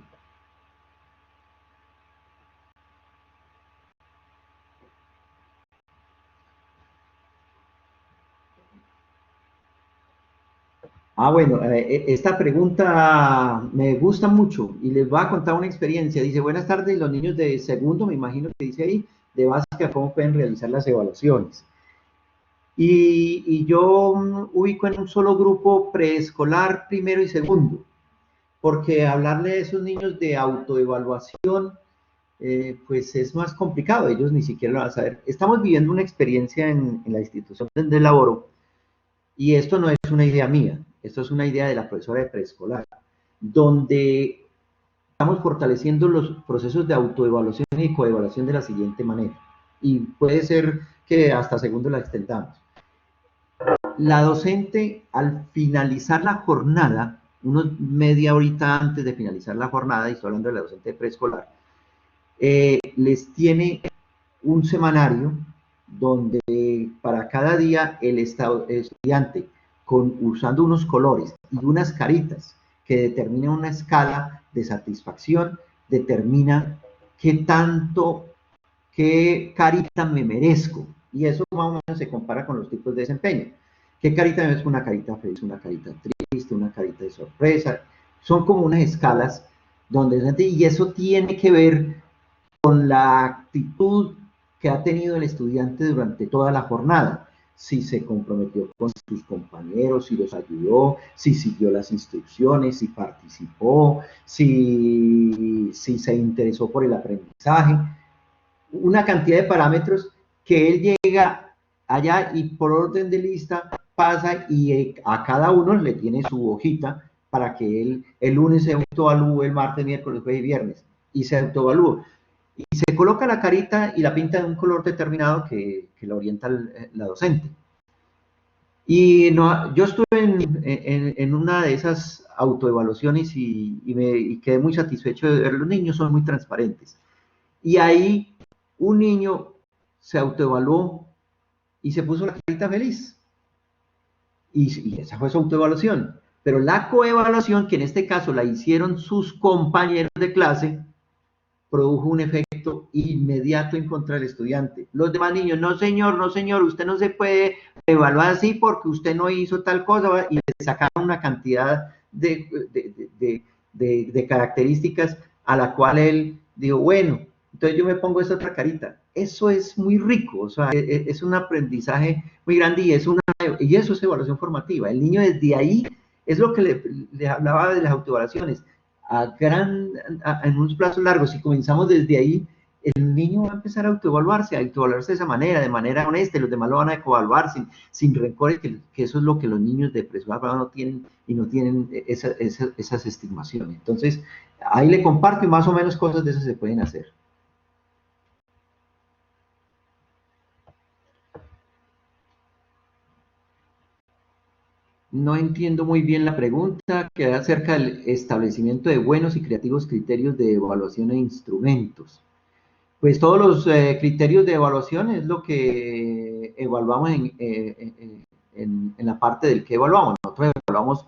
Bueno, esta pregunta me gusta mucho y les voy a contar una experiencia. Dice: buenas tardes, los niños de segundo, me imagino que dice ahí, de básica, ¿cómo pueden realizar las evaluaciones? Y yo ubico en un solo grupo preescolar, primero y segundo, porque hablarle a esos niños de autoevaluación, pues es más complicado, ellos ni siquiera lo van a saber. Estamos viviendo una experiencia en la institución donde laboro, y esto no es una idea mía, esto es una idea de la profesora de preescolar, donde estamos fortaleciendo los procesos de autoevaluación y coevaluación de la siguiente manera, y puede ser que hasta segundo la extendamos. La docente, al finalizar la jornada, unos media horita antes de finalizar la jornada, y estoy hablando de la docente de preescolar, les tiene un semanario donde para cada día el estudiante, usando unos colores y unas caritas que determinan una escala de satisfacción, determina qué carita me merezco, y eso más o menos se compara con los tipos de desempeño. ¿Qué carita me merezco? Una carita feliz, una carita triste, una carita de sorpresa. Son como unas escalas y eso tiene que ver con la actitud que ha tenido el estudiante durante toda la jornada. Si se comprometió con sus compañeros, si los ayudó, si siguió las instrucciones, si participó, si se interesó por el aprendizaje. Una cantidad de parámetros que él llega allá y por orden de lista pasa y a cada uno le tiene su hojita para que él el lunes se autoevalúe, el martes, miércoles, jueves y viernes, y se autoevalúa. Y se coloca la carita y la pinta de un color determinado que la orienta la docente. Y no, yo estuve en una de esas autoevaluaciones y quedé muy satisfecho de ver, los niños son muy transparentes. Y ahí un niño se autoevaluó y se puso la carita feliz. Y esa fue su autoevaluación. Pero la coevaluación, que en este caso la hicieron sus compañeros de clase, produjo un efecto inmediato en contra del estudiante. Los demás niños, no señor, usted no se puede evaluar así porque usted no hizo tal cosa, y le sacaron una cantidad de características a la cual él dijo, bueno, entonces yo me pongo esa otra carita. Eso es muy rico, o sea, es un aprendizaje muy grande y eso es evaluación formativa. El niño desde ahí, es lo que le hablaba de las autoevaluaciones, en unos plazos largos, si comenzamos desde ahí, el niño va a empezar a autoevaluarse de esa manera, de manera honesta, y los demás lo van a coevaluar sin rencores, que eso es lo que los niños de preescolar no tienen, y no tienen esas estimaciones. Entonces, ahí le comparto y más o menos cosas de esas se pueden hacer. No entiendo muy bien la pregunta, que es acerca del establecimiento de buenos y creativos criterios de evaluación e instrumentos. Pues todos los criterios de evaluación es lo que evaluamos en la parte del que evaluamos. Nosotros evaluamos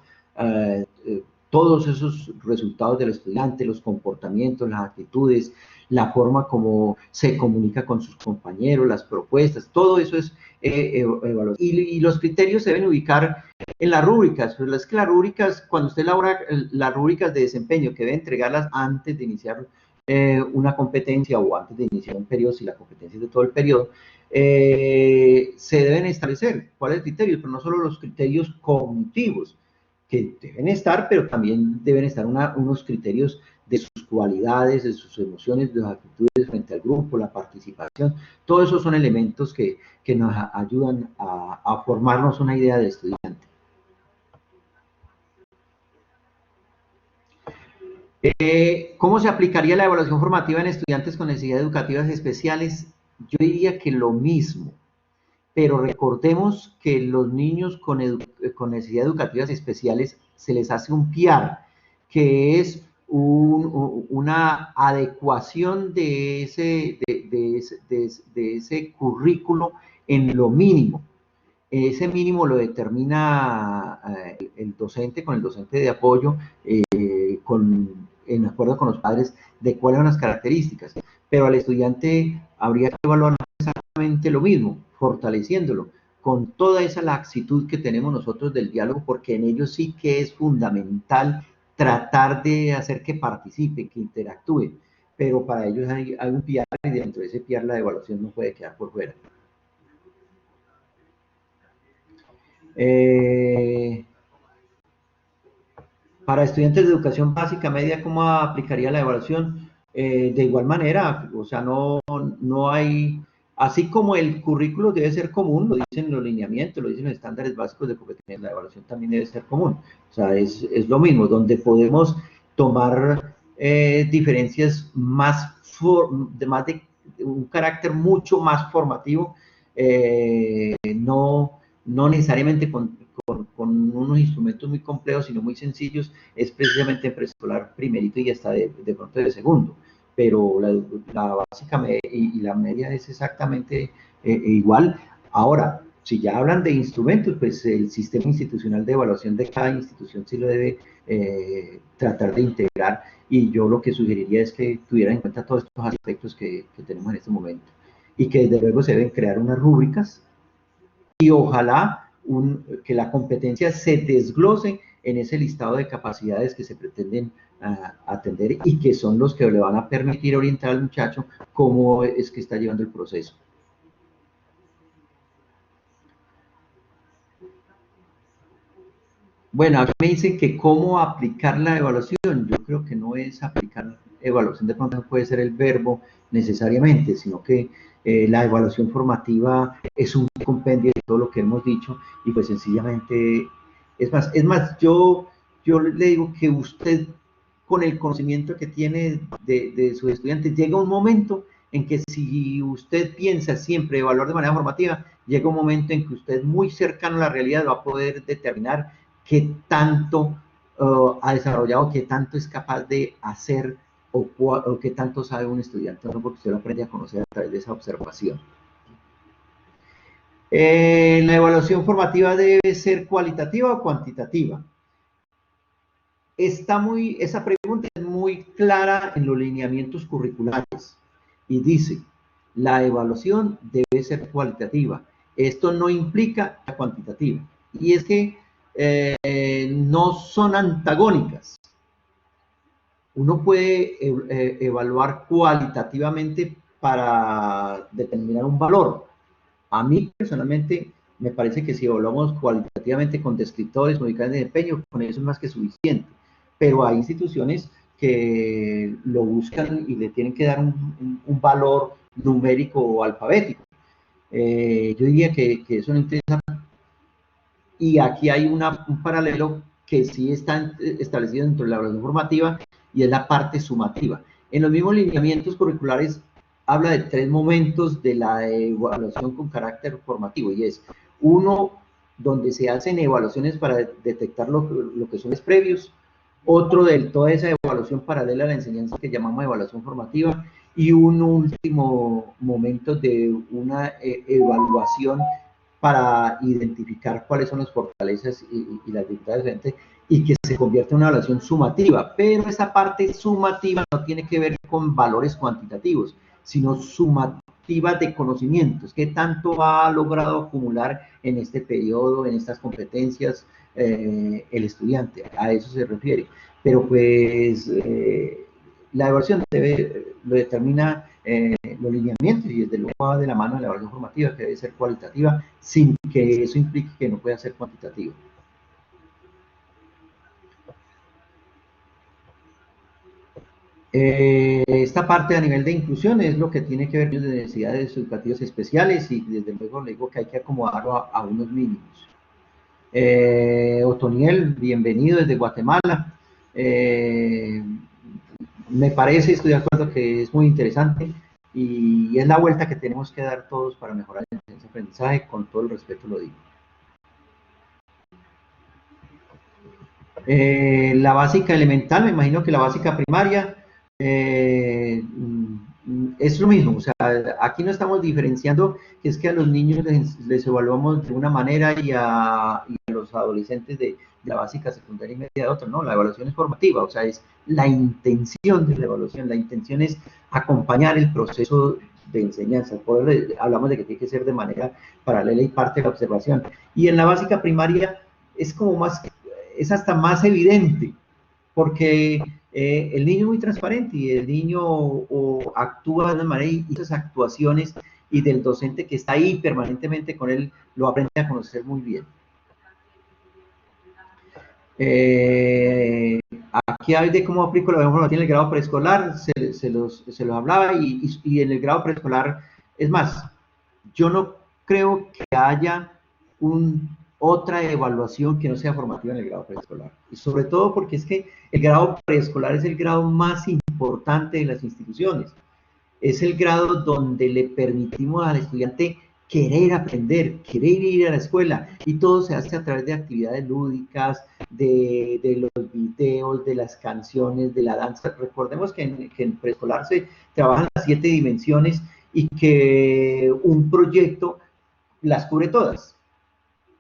todos esos resultados del estudiante, los comportamientos, las actitudes, la forma como se comunica con sus compañeros, las propuestas, todo eso es evaluación. Y los criterios se deben ubicar en las rúbricas. Pues es que las rúbricas, cuando usted elabora las rúbricas de desempeño, que debe entregarlas antes de iniciar una competencia o antes de iniciar un periodo, si la competencia es de todo el periodo, se deben establecer cuáles criterios, pero no solo los criterios cognitivos, que deben estar, pero también deben estar unos criterios de sus cualidades, de sus emociones, de sus actitudes frente al grupo, la participación. Todos esos son elementos que nos ayudan a formarnos una idea de estudiante. ¿Cómo se aplicaría la evaluación formativa en estudiantes con necesidades educativas especiales? Yo diría que lo mismo, pero recordemos que los niños con necesidades educativas especiales se les hace un PIAR, que es una adecuación de ese currículo en lo mínimo. Ese mínimo lo determina el docente con el docente de apoyo, en acuerdo con los padres, de cuáles son las características. Pero al estudiante habría que evaluar exactamente lo mismo, fortaleciéndolo con toda esa laxitud que tenemos nosotros del diálogo, porque en ello sí que es fundamental tratar de hacer que participe, que interactúe. Pero para ellos hay un PIAR, y dentro de ese PIAR la evaluación no puede quedar por fuera. Para estudiantes de educación básica media, ¿cómo aplicaría la evaluación? De igual manera, o sea, no hay, así como el currículo debe ser común, lo dicen los lineamientos, lo dicen los estándares básicos de competencia, la evaluación también debe ser común. O sea, es lo mismo, donde podemos tomar diferencias de un carácter mucho más formativo, no necesariamente con unos instrumentos muy complejos, sino muy sencillos, es precisamente en preescolar primerito y hasta de pronto de segundo. Pero la básica y la media es exactamente igual. Ahora, si ya hablan de instrumentos, pues el sistema institucional de evaluación de cada institución sí lo debe tratar de integrar, y yo lo que sugeriría es que tuvieran en cuenta todos estos aspectos que tenemos en este momento, y que desde luego se deben crear unas rúbricas, y ojalá que la competencia se desglose en ese listado de capacidades que se pretenden atender, y que son los que le van a permitir orientar al muchacho cómo es que está llevando el proceso. Bueno, aquí me dicen que cómo aplicar la evaluación. Yo creo que no es aplicar evaluación, de pronto no puede ser el verbo necesariamente, sino que La evaluación formativa es un compendio de todo lo que hemos dicho y pues sencillamente, yo le digo que usted con el conocimiento que tiene de sus estudiantes, llega un momento en que si usted piensa siempre evaluar de manera formativa, llega un momento en que usted muy cercano a la realidad va a poder determinar qué tanto ha desarrollado, qué tanto es capaz de hacer o qué tanto sabe un estudiante, ¿no? Porque usted lo aprende a conocer a través de esa observación. La evaluación formativa debe ser cualitativa o cuantitativa. Esa pregunta es muy clara en los lineamientos curriculares y dice, la evaluación debe ser cualitativa. Esto no implica la cuantitativa. Y es que no son antagónicas. Uno puede evaluar cualitativamente para determinar un valor. A mí personalmente me parece que si evaluamos cualitativamente con descriptores, modificadores de desempeño, con eso es más que suficiente. Pero hay instituciones que lo buscan y le tienen que dar un valor numérico o alfabético. Yo diría que eso no interesa. Y aquí hay un paralelo que sí está establecido dentro de la evaluación formativa y es la parte sumativa. En los mismos lineamientos curriculares habla de 3 momentos de la evaluación con carácter formativo y es uno donde se hacen evaluaciones para detectar lo que son los previos, otro de toda esa evaluación paralela a la enseñanza que llamamos evaluación formativa y un último momento de una evaluación para identificar cuáles son las fortalezas y las dificultades de la gente y que se convierte en una evaluación sumativa. Pero esa parte sumativa no tiene que ver con valores cuantitativos, sino sumativa de conocimientos. ¿Qué tanto ha logrado acumular en este periodo, en estas competencias el estudiante? A eso se refiere. Pero pues la evaluación lo determina los lineamientos y desde luego va de la mano de la evaluación formativa que debe ser cualitativa sin que eso implique que no pueda ser cuantitativa. Esta parte a nivel de inclusión es lo que tiene que ver con las necesidades educativas especiales y desde luego le digo que hay que acomodarlo a unos mínimos. Otoniel, bienvenido desde Guatemala. Me parece, estoy de acuerdo que es muy interesante y es la vuelta que tenemos que dar todos para mejorar el aprendizaje, con todo el respeto lo digo. La básica elemental, me imagino que la básica primaria es lo mismo, o sea, aquí no estamos diferenciando que es que a los niños les evaluamos de una manera y a los adolescentes de la básica, secundaria y media de otra, no, la evaluación es formativa, o sea, es la intención de la evaluación, la intención es acompañar el proceso de enseñanza, por eso hablamos de que tiene que ser de manera paralela y parte de la observación, y en la básica primaria es como más, es hasta más evidente, porque el niño es muy transparente y el niño actúa de una manera y esas actuaciones y del docente que está ahí permanentemente con él lo aprende a conocer muy bien. Aquí hay de cómo aplico la evaluación en el grado preescolar, se los hablaba y en el grado preescolar, es más, yo no creo que haya otra evaluación que no sea formativa en el grado preescolar. Y sobre todo porque es que el grado preescolar es el grado más importante de las instituciones. Es el grado donde le permitimos al estudiante querer aprender, querer ir a la escuela. Y todo se hace a través de actividades lúdicas, de los videos, de las canciones, de la danza. Recordemos que en preescolar se trabajan las 7 dimensiones y que un proyecto las cubre todas,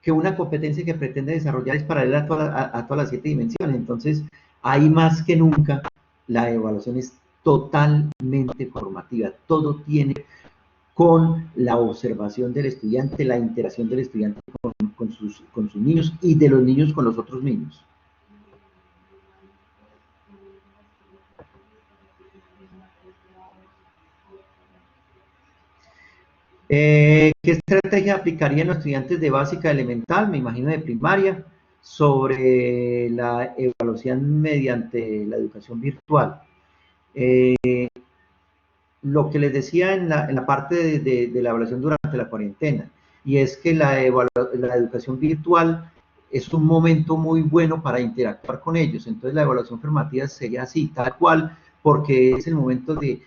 que una competencia que pretende desarrollar es paralela a todas las 7 dimensiones. Entonces, ahí más que nunca, la evaluación es totalmente formativa. Todo tiene con la observación del estudiante, la interacción del estudiante con sus niños y de los niños con los otros niños. ¿Qué estrategia aplicarían los estudiantes de básica elemental, me imagino de primaria, sobre la evaluación mediante la educación virtual? lo que les decía en la parte de la evaluación durante la cuarentena, y es que la educación virtual es un momento muy bueno para interactuar con ellos. Entonces la evaluación formativa sería así, tal cual, porque es el momento de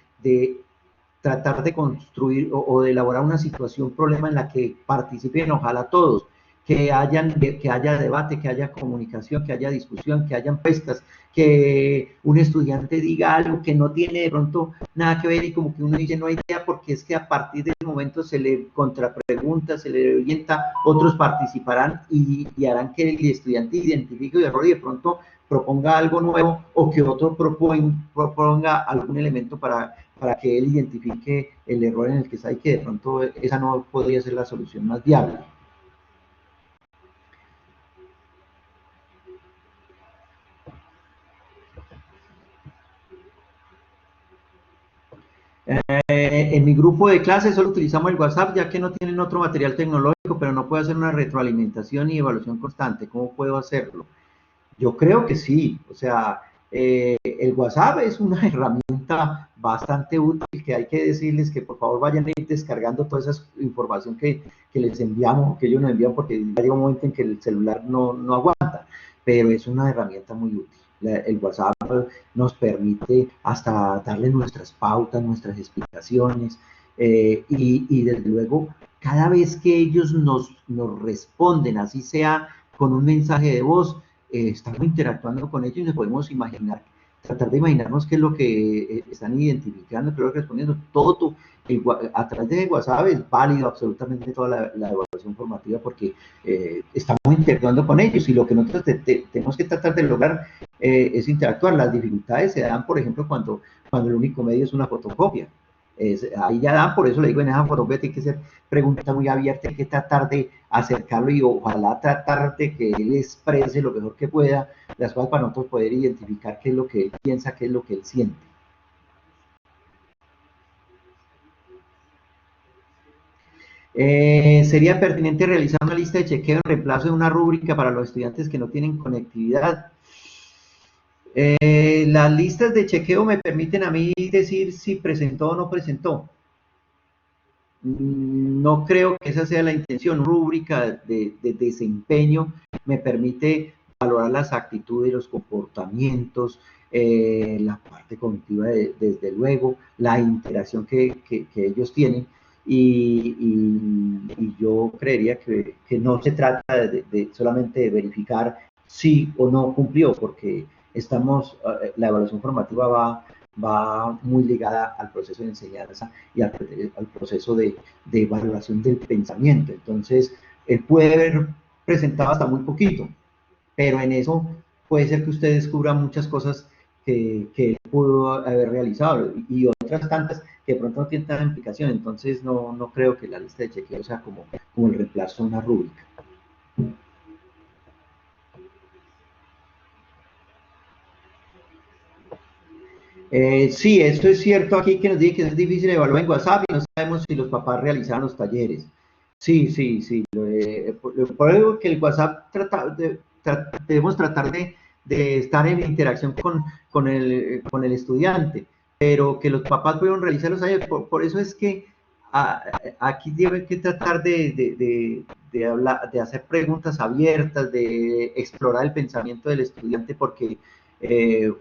tratar de construir o de elaborar una situación, problema en la que participen ojalá todos, que haya debate, que haya comunicación, que haya discusión, que hayan pescas, que un estudiante diga algo que no tiene de pronto nada que ver y como que uno dice no hay idea, porque es que a partir de ese momento se le contrapregunta, se le orienta, otros participarán y harán que el estudiante identifique el error y de pronto proponga algo nuevo o que otro proponga algún elemento para que él identifique el error en el que está y que de pronto esa no podría ser la solución más viable. En mi grupo de clases solo utilizamos el WhatsApp ya que no tienen otro material tecnológico, pero no puedo hacer una retroalimentación y evaluación constante. ¿Cómo puedo hacerlo? Yo creo que sí, o sea, el WhatsApp es una herramienta bastante útil que hay que decirles que por favor vayan a ir descargando toda esa información que les enviamos, que ellos nos envían, porque ya llega un momento en que el celular no aguanta, pero es una herramienta muy útil. El WhatsApp nos permite hasta darle nuestras pautas, nuestras explicaciones, y desde luego, cada vez que ellos nos responden, así sea con un mensaje de voz, estamos interactuando con ellos y nos podemos imaginar, tratar de imaginarnos qué es lo que están identificando, qué es lo que respondiendo. A través de WhatsApp es válido absolutamente toda la evaluación formativa porque estamos interactuando con ellos y lo que nosotros tenemos que tratar de lograr es interactuar. Las dificultades se dan, por ejemplo, cuando el único medio es una fotocopia. Ahí ya dan, por eso le digo, en esa fotocopia tiene que ser pregunta muy abierta, hay que tratar de acercarlo y ojalá tratar de que él exprese lo mejor que pueda, las cosas para nosotros poder identificar qué es lo que él piensa, qué es lo que él siente. ¿Sería pertinente realizar una lista de chequeo en reemplazo de una rúbrica para los estudiantes que no tienen conectividad? Las listas de chequeo me permiten a mí decir si presentó o no presentó. No creo que esa sea la intención. Rúbrica de desempeño me permite valorar las actitudes, los comportamientos, la parte cognitiva, desde luego, la interacción que ellos tienen. Y yo creería que no se trata solamente de verificar si o no cumplió, porque la evaluación formativa va muy ligada al proceso de enseñanza y al proceso de evaluación del pensamiento. Entonces, él puede haber presentado hasta muy poquito, pero en eso puede ser que usted descubra muchas cosas que él pudo haber realizado y otras tantas que de pronto no tienen tanta implicación. Entonces, no creo que la lista de chequeo sea como el reemplazo de una rúbrica. Sí, esto es cierto aquí que nos dice que es difícil evaluar en WhatsApp y no sabemos si los papás realizan los talleres. Sí. Por eso que el WhatsApp debemos tratar de estar en interacción con el estudiante, pero que los papás puedan realizar los talleres. Por eso es que aquí deben que tratar de hacer preguntas abiertas, de explorar el pensamiento del estudiante, porque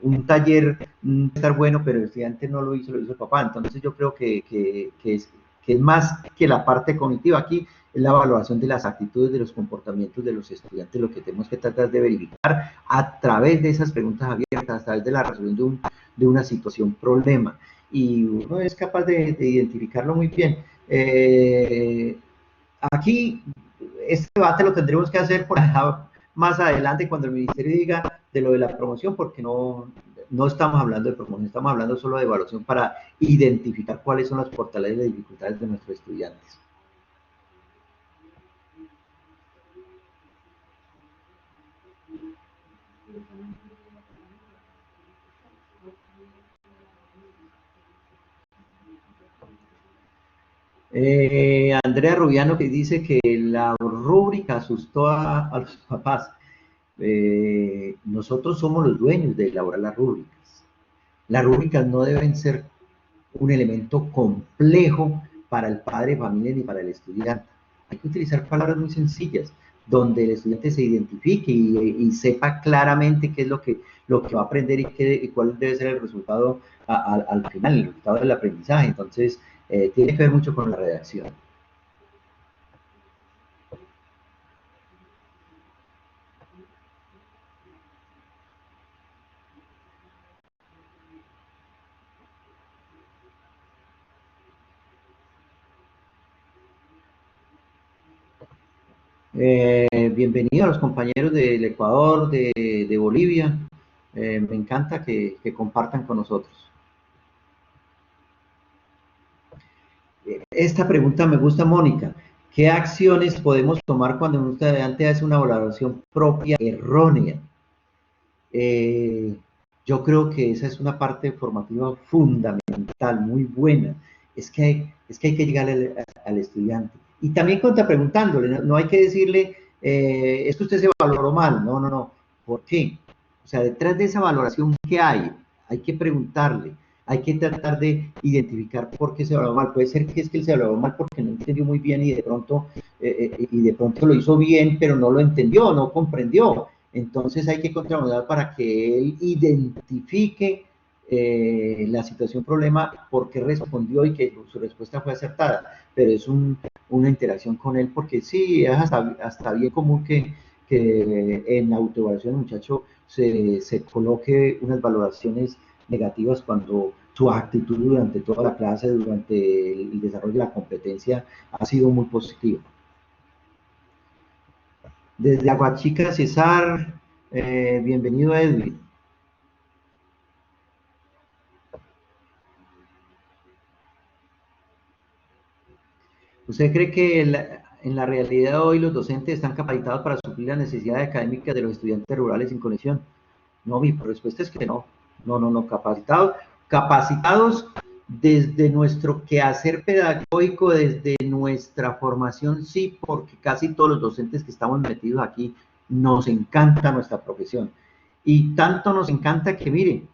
un taller estar bueno, pero el estudiante no lo hizo el papá. Entonces yo creo que es más que la parte cognitiva. Aquí es la evaluación de las actitudes, de los comportamientos de los estudiantes, lo que tenemos que tratar de verificar a través de esas preguntas abiertas, a través de la resolución de una situación problema. Y uno es capaz de identificarlo muy bien. Aquí este debate lo tendremos que hacer por allá más adelante cuando el ministerio diga de lo de la promoción, porque no estamos hablando de promoción, estamos hablando solo de evaluación para identificar cuáles son las fortalezas y dificultades de nuestros estudiantes. Andrea Rubiano, que dice que la rúbrica asustó a los papás. Nosotros somos los dueños de elaborar las rúbricas. Las rúbricas no deben ser un elemento complejo para el padre de familia ni para el estudiante. Hay que utilizar palabras muy sencillas, donde el estudiante se identifique y sepa claramente qué es lo que va a aprender y cuál debe ser el resultado al final, el resultado del aprendizaje. Entonces, tiene que ver mucho con la redacción. Bienvenido a los compañeros del Ecuador, de Bolivia. Me encanta que compartan con nosotros. Esta pregunta me gusta, Mónica. ¿Qué acciones podemos tomar cuando un estudiante hace una valoración propia errónea? Yo creo que esa es una parte formativa fundamental, muy buena. Es que hay que llegar al estudiante. Y también contrapreguntándole, no hay que decirle, es que usted se valoró mal. No, no, no. ¿Por qué? O sea, detrás de esa valoración, ¿qué hay? Hay que preguntarle. Hay que tratar de identificar por qué se valoró mal. Puede ser que es que él se valoró mal porque no entendió muy bien y de pronto lo hizo bien, pero no lo entendió, no comprendió. Entonces hay que contramandar para que él identifique la situación problema, por qué respondió y que su respuesta fue acertada. Pero es una interacción con él, porque sí, es hasta bien común que en la autoevaluación el muchacho se coloque unas valoraciones negativas cuando su actitud durante toda la clase, durante el desarrollo de la competencia, ha sido muy positiva. Desde Aguachica, Cesar, bienvenido Edwin. ¿Usted cree que en la realidad de hoy los docentes están capacitados para suplir las necesidades académicas de los estudiantes rurales sin conexión? No, mi respuesta es que no. No, capacitados desde nuestro quehacer pedagógico, desde nuestra formación, sí, porque casi todos los docentes que estamos metidos aquí nos encanta nuestra profesión. Y tanto nos encanta que, miren,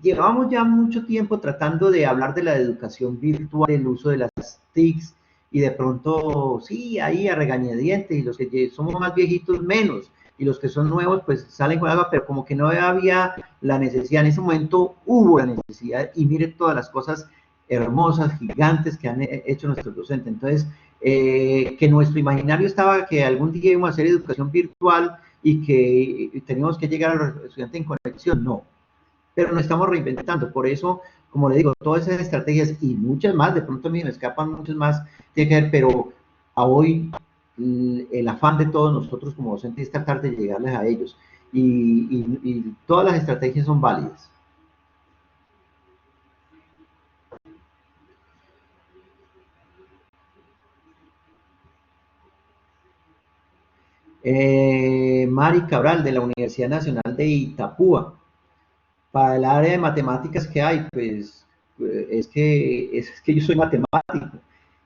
llevamos ya mucho tiempo tratando de hablar de la educación virtual, el uso de las TICs, y de pronto, sí, ahí a regañadientes, y los que somos más viejitos menos, y los que son nuevos pues salen con algo, pero como que no había la necesidad. En ese momento hubo la necesidad, y mire todas las cosas hermosas, gigantes que han hecho nuestros docentes. Entonces, que nuestro imaginario estaba que algún día íbamos a hacer educación virtual y que teníamos que llegar a los estudiantes en conexión, no, pero nos estamos reinventando. Por eso, como le digo, todas esas estrategias y muchas más, de pronto a mí me escapan muchas más, tiene que ver, pero a hoy el afán de todos nosotros como docentes es tratar de llegarles a ellos, y todas las estrategias son válidas. Mari Cabral, de la Universidad Nacional de Itapúa. Para el área de matemáticas que hay, pues es que yo soy matemático,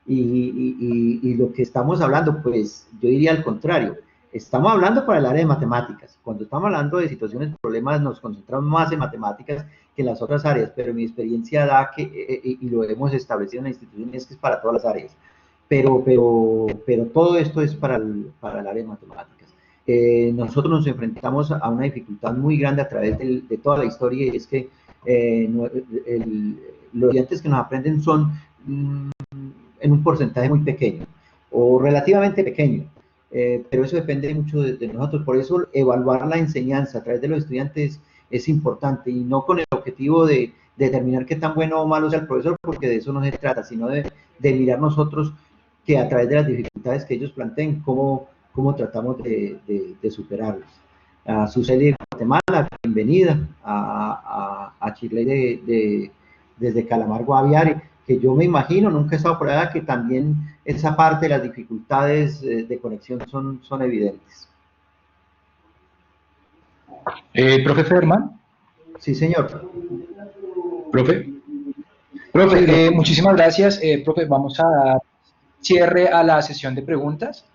y lo que estamos hablando, pues yo diría al contrario, estamos hablando para el área de matemáticas. Cuando estamos hablando de situaciones, problemas, nos concentramos más en matemáticas que en las otras áreas, pero mi experiencia da que, y lo hemos establecido en la institución, es que es para todas las áreas, pero todo esto es para el área de matemáticas. Nosotros nos enfrentamos a una dificultad muy grande a través de toda la historia, y es que los estudiantes que nos aprenden son en un porcentaje muy pequeño o relativamente pequeño, pero eso depende mucho de nosotros. Por eso evaluar la enseñanza a través de los estudiantes es importante, y no con el objetivo de determinar qué tan bueno o malo sea el profesor, porque de eso no se trata, sino de mirar nosotros que a través de las dificultades que ellos planteen, cómo tratamos de superarlos. A Suseli de Guatemala, bienvenida. A Chile desde Calamargo Aviari, que yo me imagino, nunca he estado por allá, que también esa parte de las dificultades de conexión son evidentes. Profe Ferman. Sí, señor. Profe, muchísimas gracias. Profe, vamos a dar cierre a la sesión de preguntas.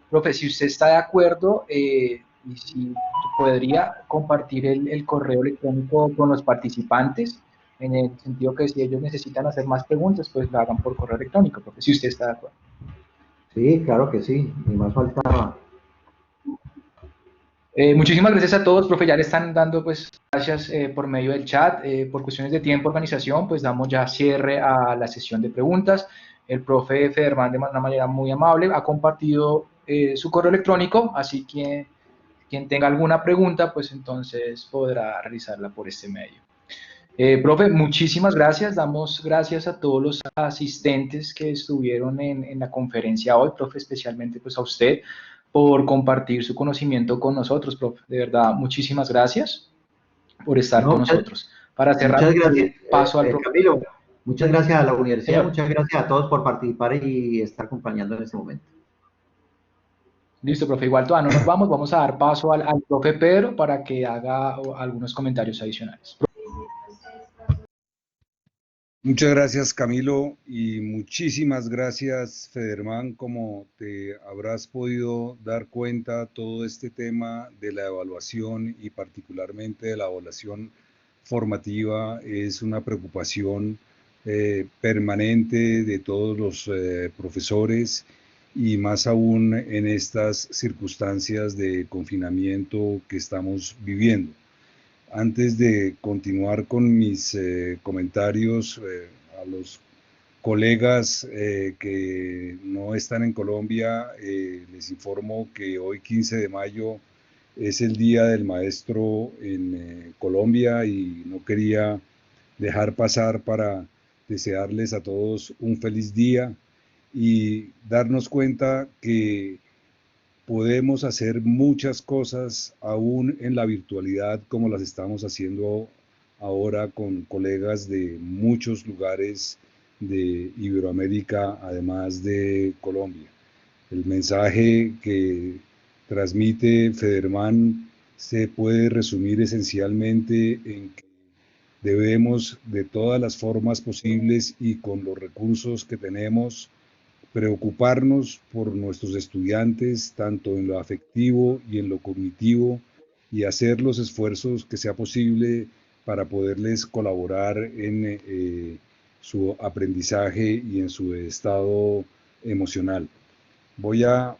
Profe, si usted está de acuerdo, y si podría compartir el correo electrónico con los participantes, en el sentido que si ellos necesitan hacer más preguntas, pues lo hagan por correo electrónico, porque si usted está de acuerdo. Sí, claro que sí, ni más faltaba. Muchísimas gracias a todos, profe, ya le están dando pues gracias por medio del chat, por cuestiones de tiempo, organización, pues damos ya cierre a la sesión de preguntas. El profe Federman de una manera muy amable ha compartido su correo electrónico, así que quien tenga alguna pregunta, pues entonces podrá realizarla por este medio. Profe, muchísimas gracias, damos gracias a todos los asistentes que estuvieron en la conferencia hoy, profe, especialmente pues a usted por compartir su conocimiento con nosotros, profe. De verdad, muchísimas gracias por estar No, con nosotros. Para cerrar, muchas gracias, paso al profe. Camilo. Muchas gracias a la universidad, Señor, muchas gracias a todos por participar y estar acompañando en este momento. listo, profe. Igual todavía no nos vamos, vamos a dar paso al profe Pedro para que haga algunos comentarios adicionales. Muchas gracias, Camilo, y muchísimas gracias, Federman. Como te habrás podido dar cuenta, todo este tema de la evaluación y particularmente de la evaluación formativa es una preocupación permanente de todos los profesores y más aún en estas circunstancias de confinamiento que estamos viviendo. Antes de continuar con mis comentarios a los colegas que no están en Colombia, les informo que hoy 15 de mayo es el Día del Maestro en Colombia y no quería dejar pasar para desearles a todos un feliz día y darnos cuenta que podemos hacer muchas cosas aún en la virtualidad como las estamos haciendo ahora con colegas de muchos lugares de Iberoamérica, además de Colombia. El mensaje que transmite Federman se puede resumir esencialmente en que debemos de todas las formas posibles y con los recursos que tenemos preocuparnos por nuestros estudiantes, tanto en lo afectivo y en lo cognitivo, y hacer los esfuerzos que sea posible para poderles colaborar en su aprendizaje y en su estado emocional. Voy a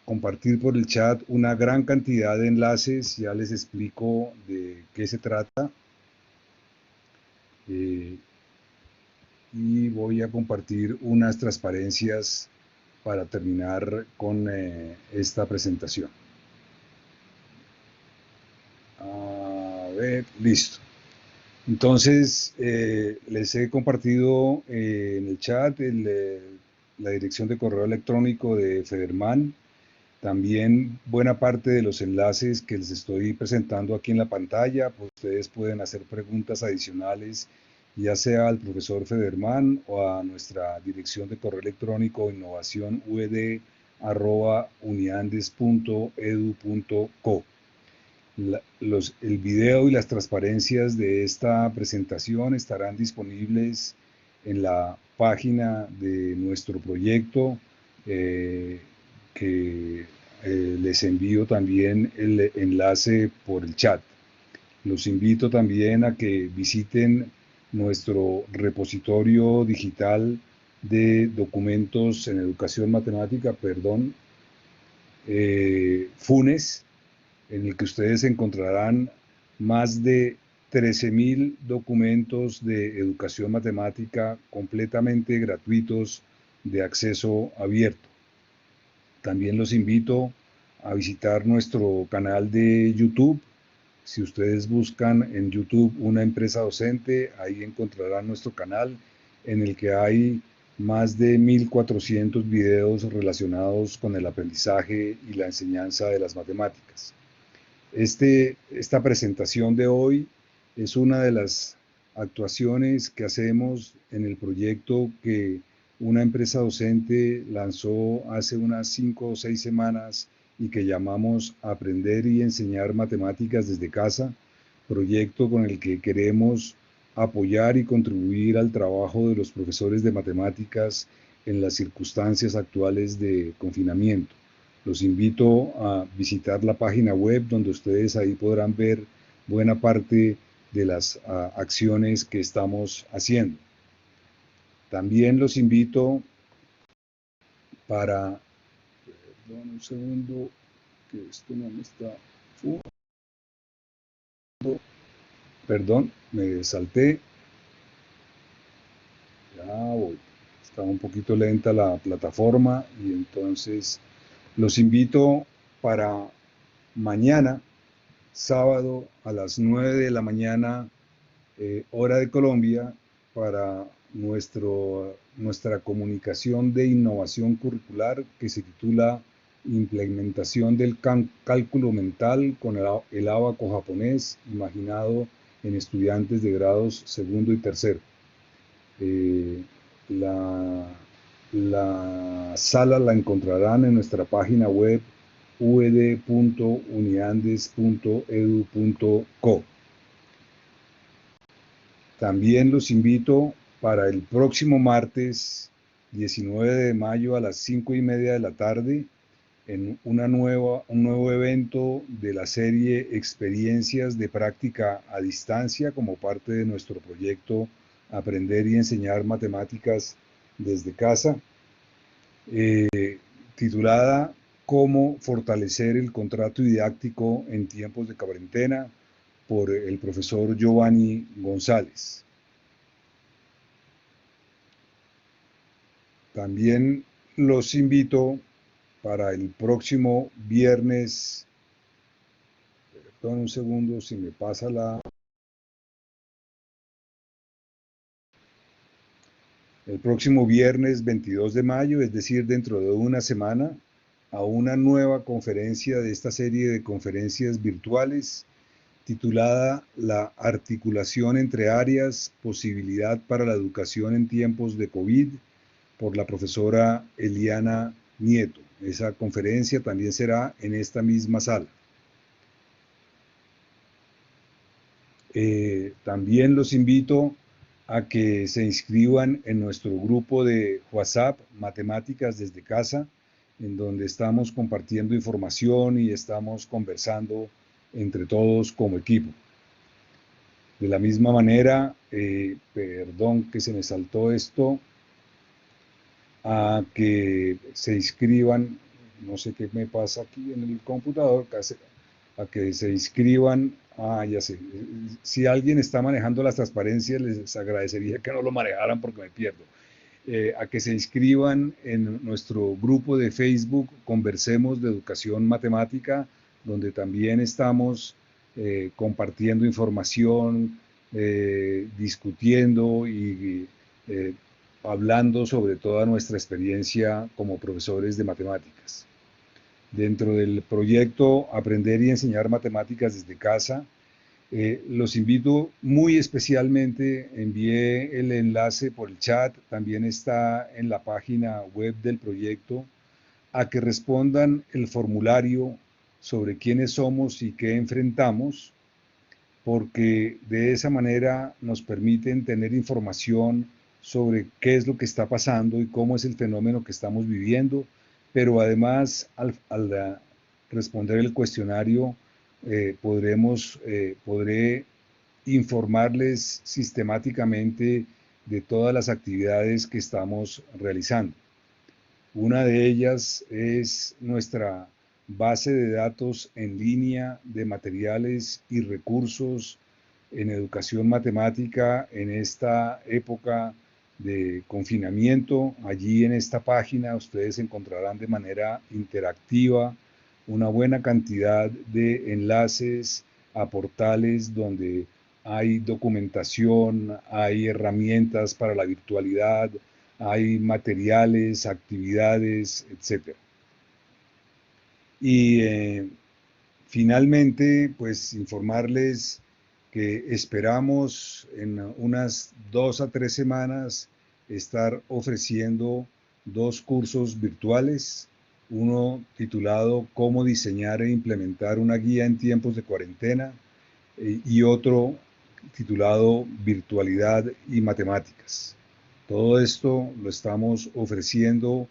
compartir por el chat una gran cantidad de enlaces, ya les explico de qué se trata. Y voy a compartir unas transparencias para terminar con esta presentación. A ver, listo. Entonces, les he compartido en el chat la dirección de correo electrónico de Federman. También buena parte de los enlaces que les estoy presentando aquí en la pantalla, pues ustedes pueden hacer preguntas adicionales, ya sea al profesor Federman o a nuestra dirección de correo electrónico innovacionud@uniandes.edu.co. El video y las transparencias de esta presentación estarán disponibles en la página de nuestro proyecto, que les envío también el enlace por el chat. Los invito también a que visiten nuestro repositorio digital de documentos en educación matemática, FUNES, en el que ustedes encontrarán más de 13.000 documentos de educación matemática completamente gratuitos de acceso abierto. También los invito a visitar nuestro canal de YouTube. Si ustedes buscan en YouTube Una Empresa Docente, ahí encontrarán nuestro canal en el que hay más de 1.400 videos relacionados con el aprendizaje y la enseñanza de las matemáticas. Esta presentación de hoy es una de las actuaciones que hacemos en el proyecto que Una Empresa Docente lanzó hace unas 5 o 6 semanas y que llamamos Aprender y Enseñar Matemáticas desde Casa, proyecto con el que queremos apoyar y contribuir al trabajo de los profesores de matemáticas en las circunstancias actuales de confinamiento. Los invito a visitar la página web donde ustedes ahí podrán ver buena parte de las acciones que estamos haciendo. También los invito para, perdón un segundo, que esto no me está, perdón, me salté, ya voy, está un poquito lenta la plataforma y entonces los invito para mañana, sábado a las 9 de la mañana, hora de Colombia, para nuestra comunicación de innovación curricular que se titula Implementación del cálculo mental con el ábaco japonés imaginado en estudiantes de grados segundo y tercero. La sala la encontrarán en nuestra página web ud.uniandes.edu.co. También los invito para el próximo martes 19 de mayo a las 5:30 de la tarde en un nuevo evento de la serie Experiencias de Práctica a Distancia como parte de nuestro proyecto Aprender y Enseñar Matemáticas desde Casa, titulada Cómo fortalecer el contrato didáctico en tiempos de cuarentena, por el profesor Giovanni González. También los invito para el próximo viernes, perdón un segundo si me pasa el próximo viernes 22 de mayo, es decir, dentro de una semana, a una nueva conferencia de esta serie de conferencias virtuales titulada La articulación entre áreas, posibilidad para la educación en tiempos de COVID, por la profesora Eliana Nieto. Esa conferencia también será en esta misma sala. También los invito a que se inscriban en nuestro grupo de WhatsApp, Matemáticas desde Casa, en donde estamos compartiendo información y estamos conversando entre todos como equipo. De la misma manera, perdón que se me saltó esto, a que se inscriban, no sé qué me pasa aquí en el computador, a que se inscriban, ya sé, si alguien está manejando las transparencias, les agradecería que no lo manejaran porque me pierdo. A que se inscriban en nuestro grupo de Facebook Conversemos de Educación Matemática, donde también estamos compartiendo información, discutiendo y hablando sobre toda nuestra experiencia como profesores de matemáticas. Dentro del proyecto Aprender y Enseñar Matemáticas desde Casa, los invito muy especialmente, envié el enlace por el chat, también está en la página web del proyecto, a que respondan el formulario sobre quiénes somos y qué enfrentamos, porque de esa manera nos permiten tener información sobre qué es lo que está pasando y cómo es el fenómeno que estamos viviendo, pero además al responder el cuestionario podré informarles sistemáticamente de todas las actividades que estamos realizando. Una de ellas es nuestra base de datos en línea de materiales y recursos en educación matemática en esta época de confinamiento. Allí en esta página ustedes encontrarán de manera interactiva una buena cantidad de enlaces a portales donde hay documentación, hay herramientas para la virtualidad, hay materiales, actividades, etc. Y finalmente, pues informarles que esperamos en unas 2 a 3 semanas estar ofreciendo 2 cursos virtuales, uno titulado Cómo diseñar e implementar una guía en tiempos de cuarentena y otro titulado Virtualidad y Matemáticas. Todo esto lo estamos ofreciendo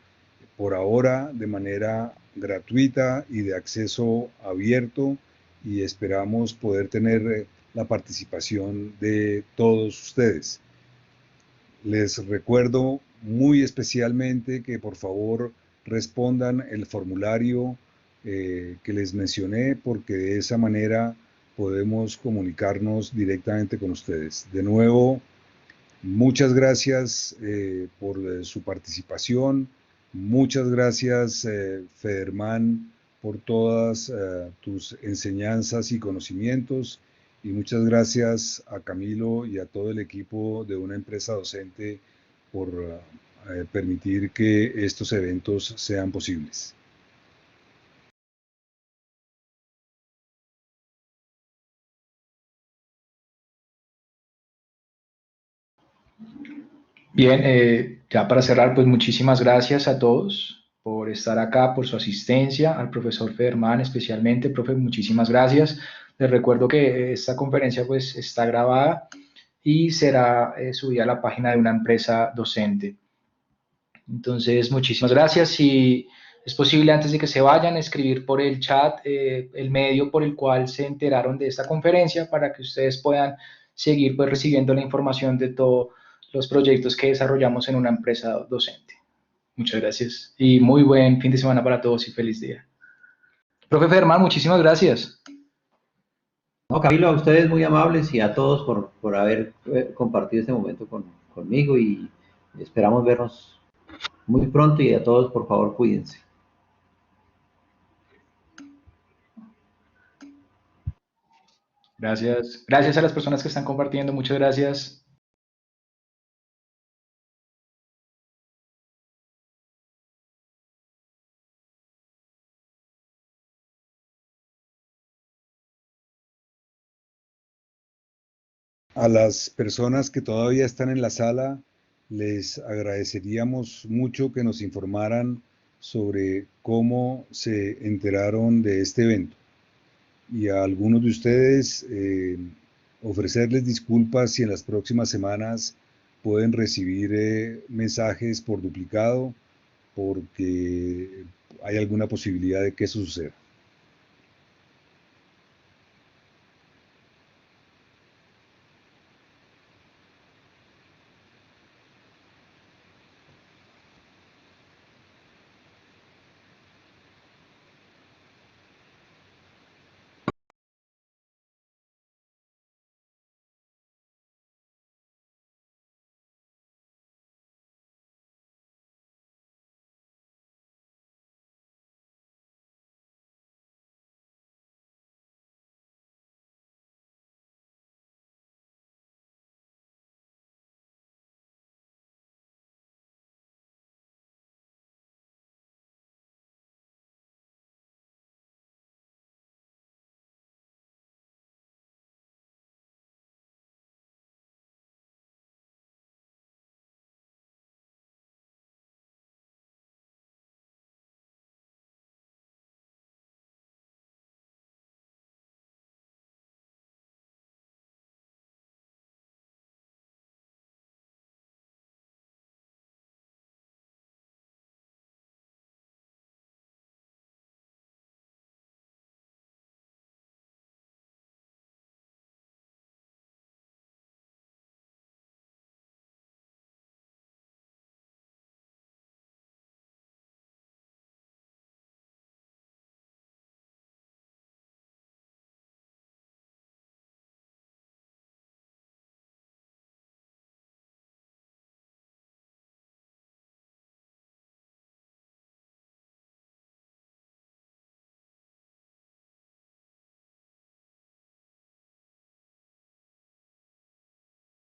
por ahora de manera gratuita y de acceso abierto y esperamos poder tener la participación de todos ustedes. Les recuerdo muy especialmente que por favor respondan el formulario que les mencioné, porque de esa manera podemos comunicarnos directamente con ustedes. De nuevo, muchas gracias por su participación. Muchas gracias, Federman, por todas tus enseñanzas y conocimientos. Y muchas gracias a Camilo y a todo el equipo de Una Empresa Docente por permitir que estos eventos sean posibles. Bien, ya para cerrar, pues muchísimas gracias a todos por estar acá, por su asistencia, al profesor Federman especialmente. Profe, muchísimas gracias. Les recuerdo que esta conferencia pues está grabada y será subida a la página de Una Empresa Docente. Entonces, muchísimas gracias. Si es posible, antes de que se vayan, escribir por el chat el medio por el cual se enteraron de esta conferencia para que ustedes puedan seguir pues recibiendo la información de todos los proyectos que desarrollamos en Una Empresa Docente. Muchas gracias y muy buen fin de semana para todos y feliz día. Profe Ferman, muchísimas gracias. No, Camilo, a ustedes muy amables y a todos por haber compartido este momento conmigo, y esperamos vernos muy pronto, y a todos, por favor, cuídense. Gracias. Gracias a las personas que están compartiendo. Muchas gracias. A las personas que todavía están en la sala, les agradeceríamos mucho que nos informaran sobre cómo se enteraron de este evento. Y a algunos de ustedes ofrecerles disculpas si en las próximas semanas pueden recibir mensajes por duplicado, porque hay alguna posibilidad de que eso suceda.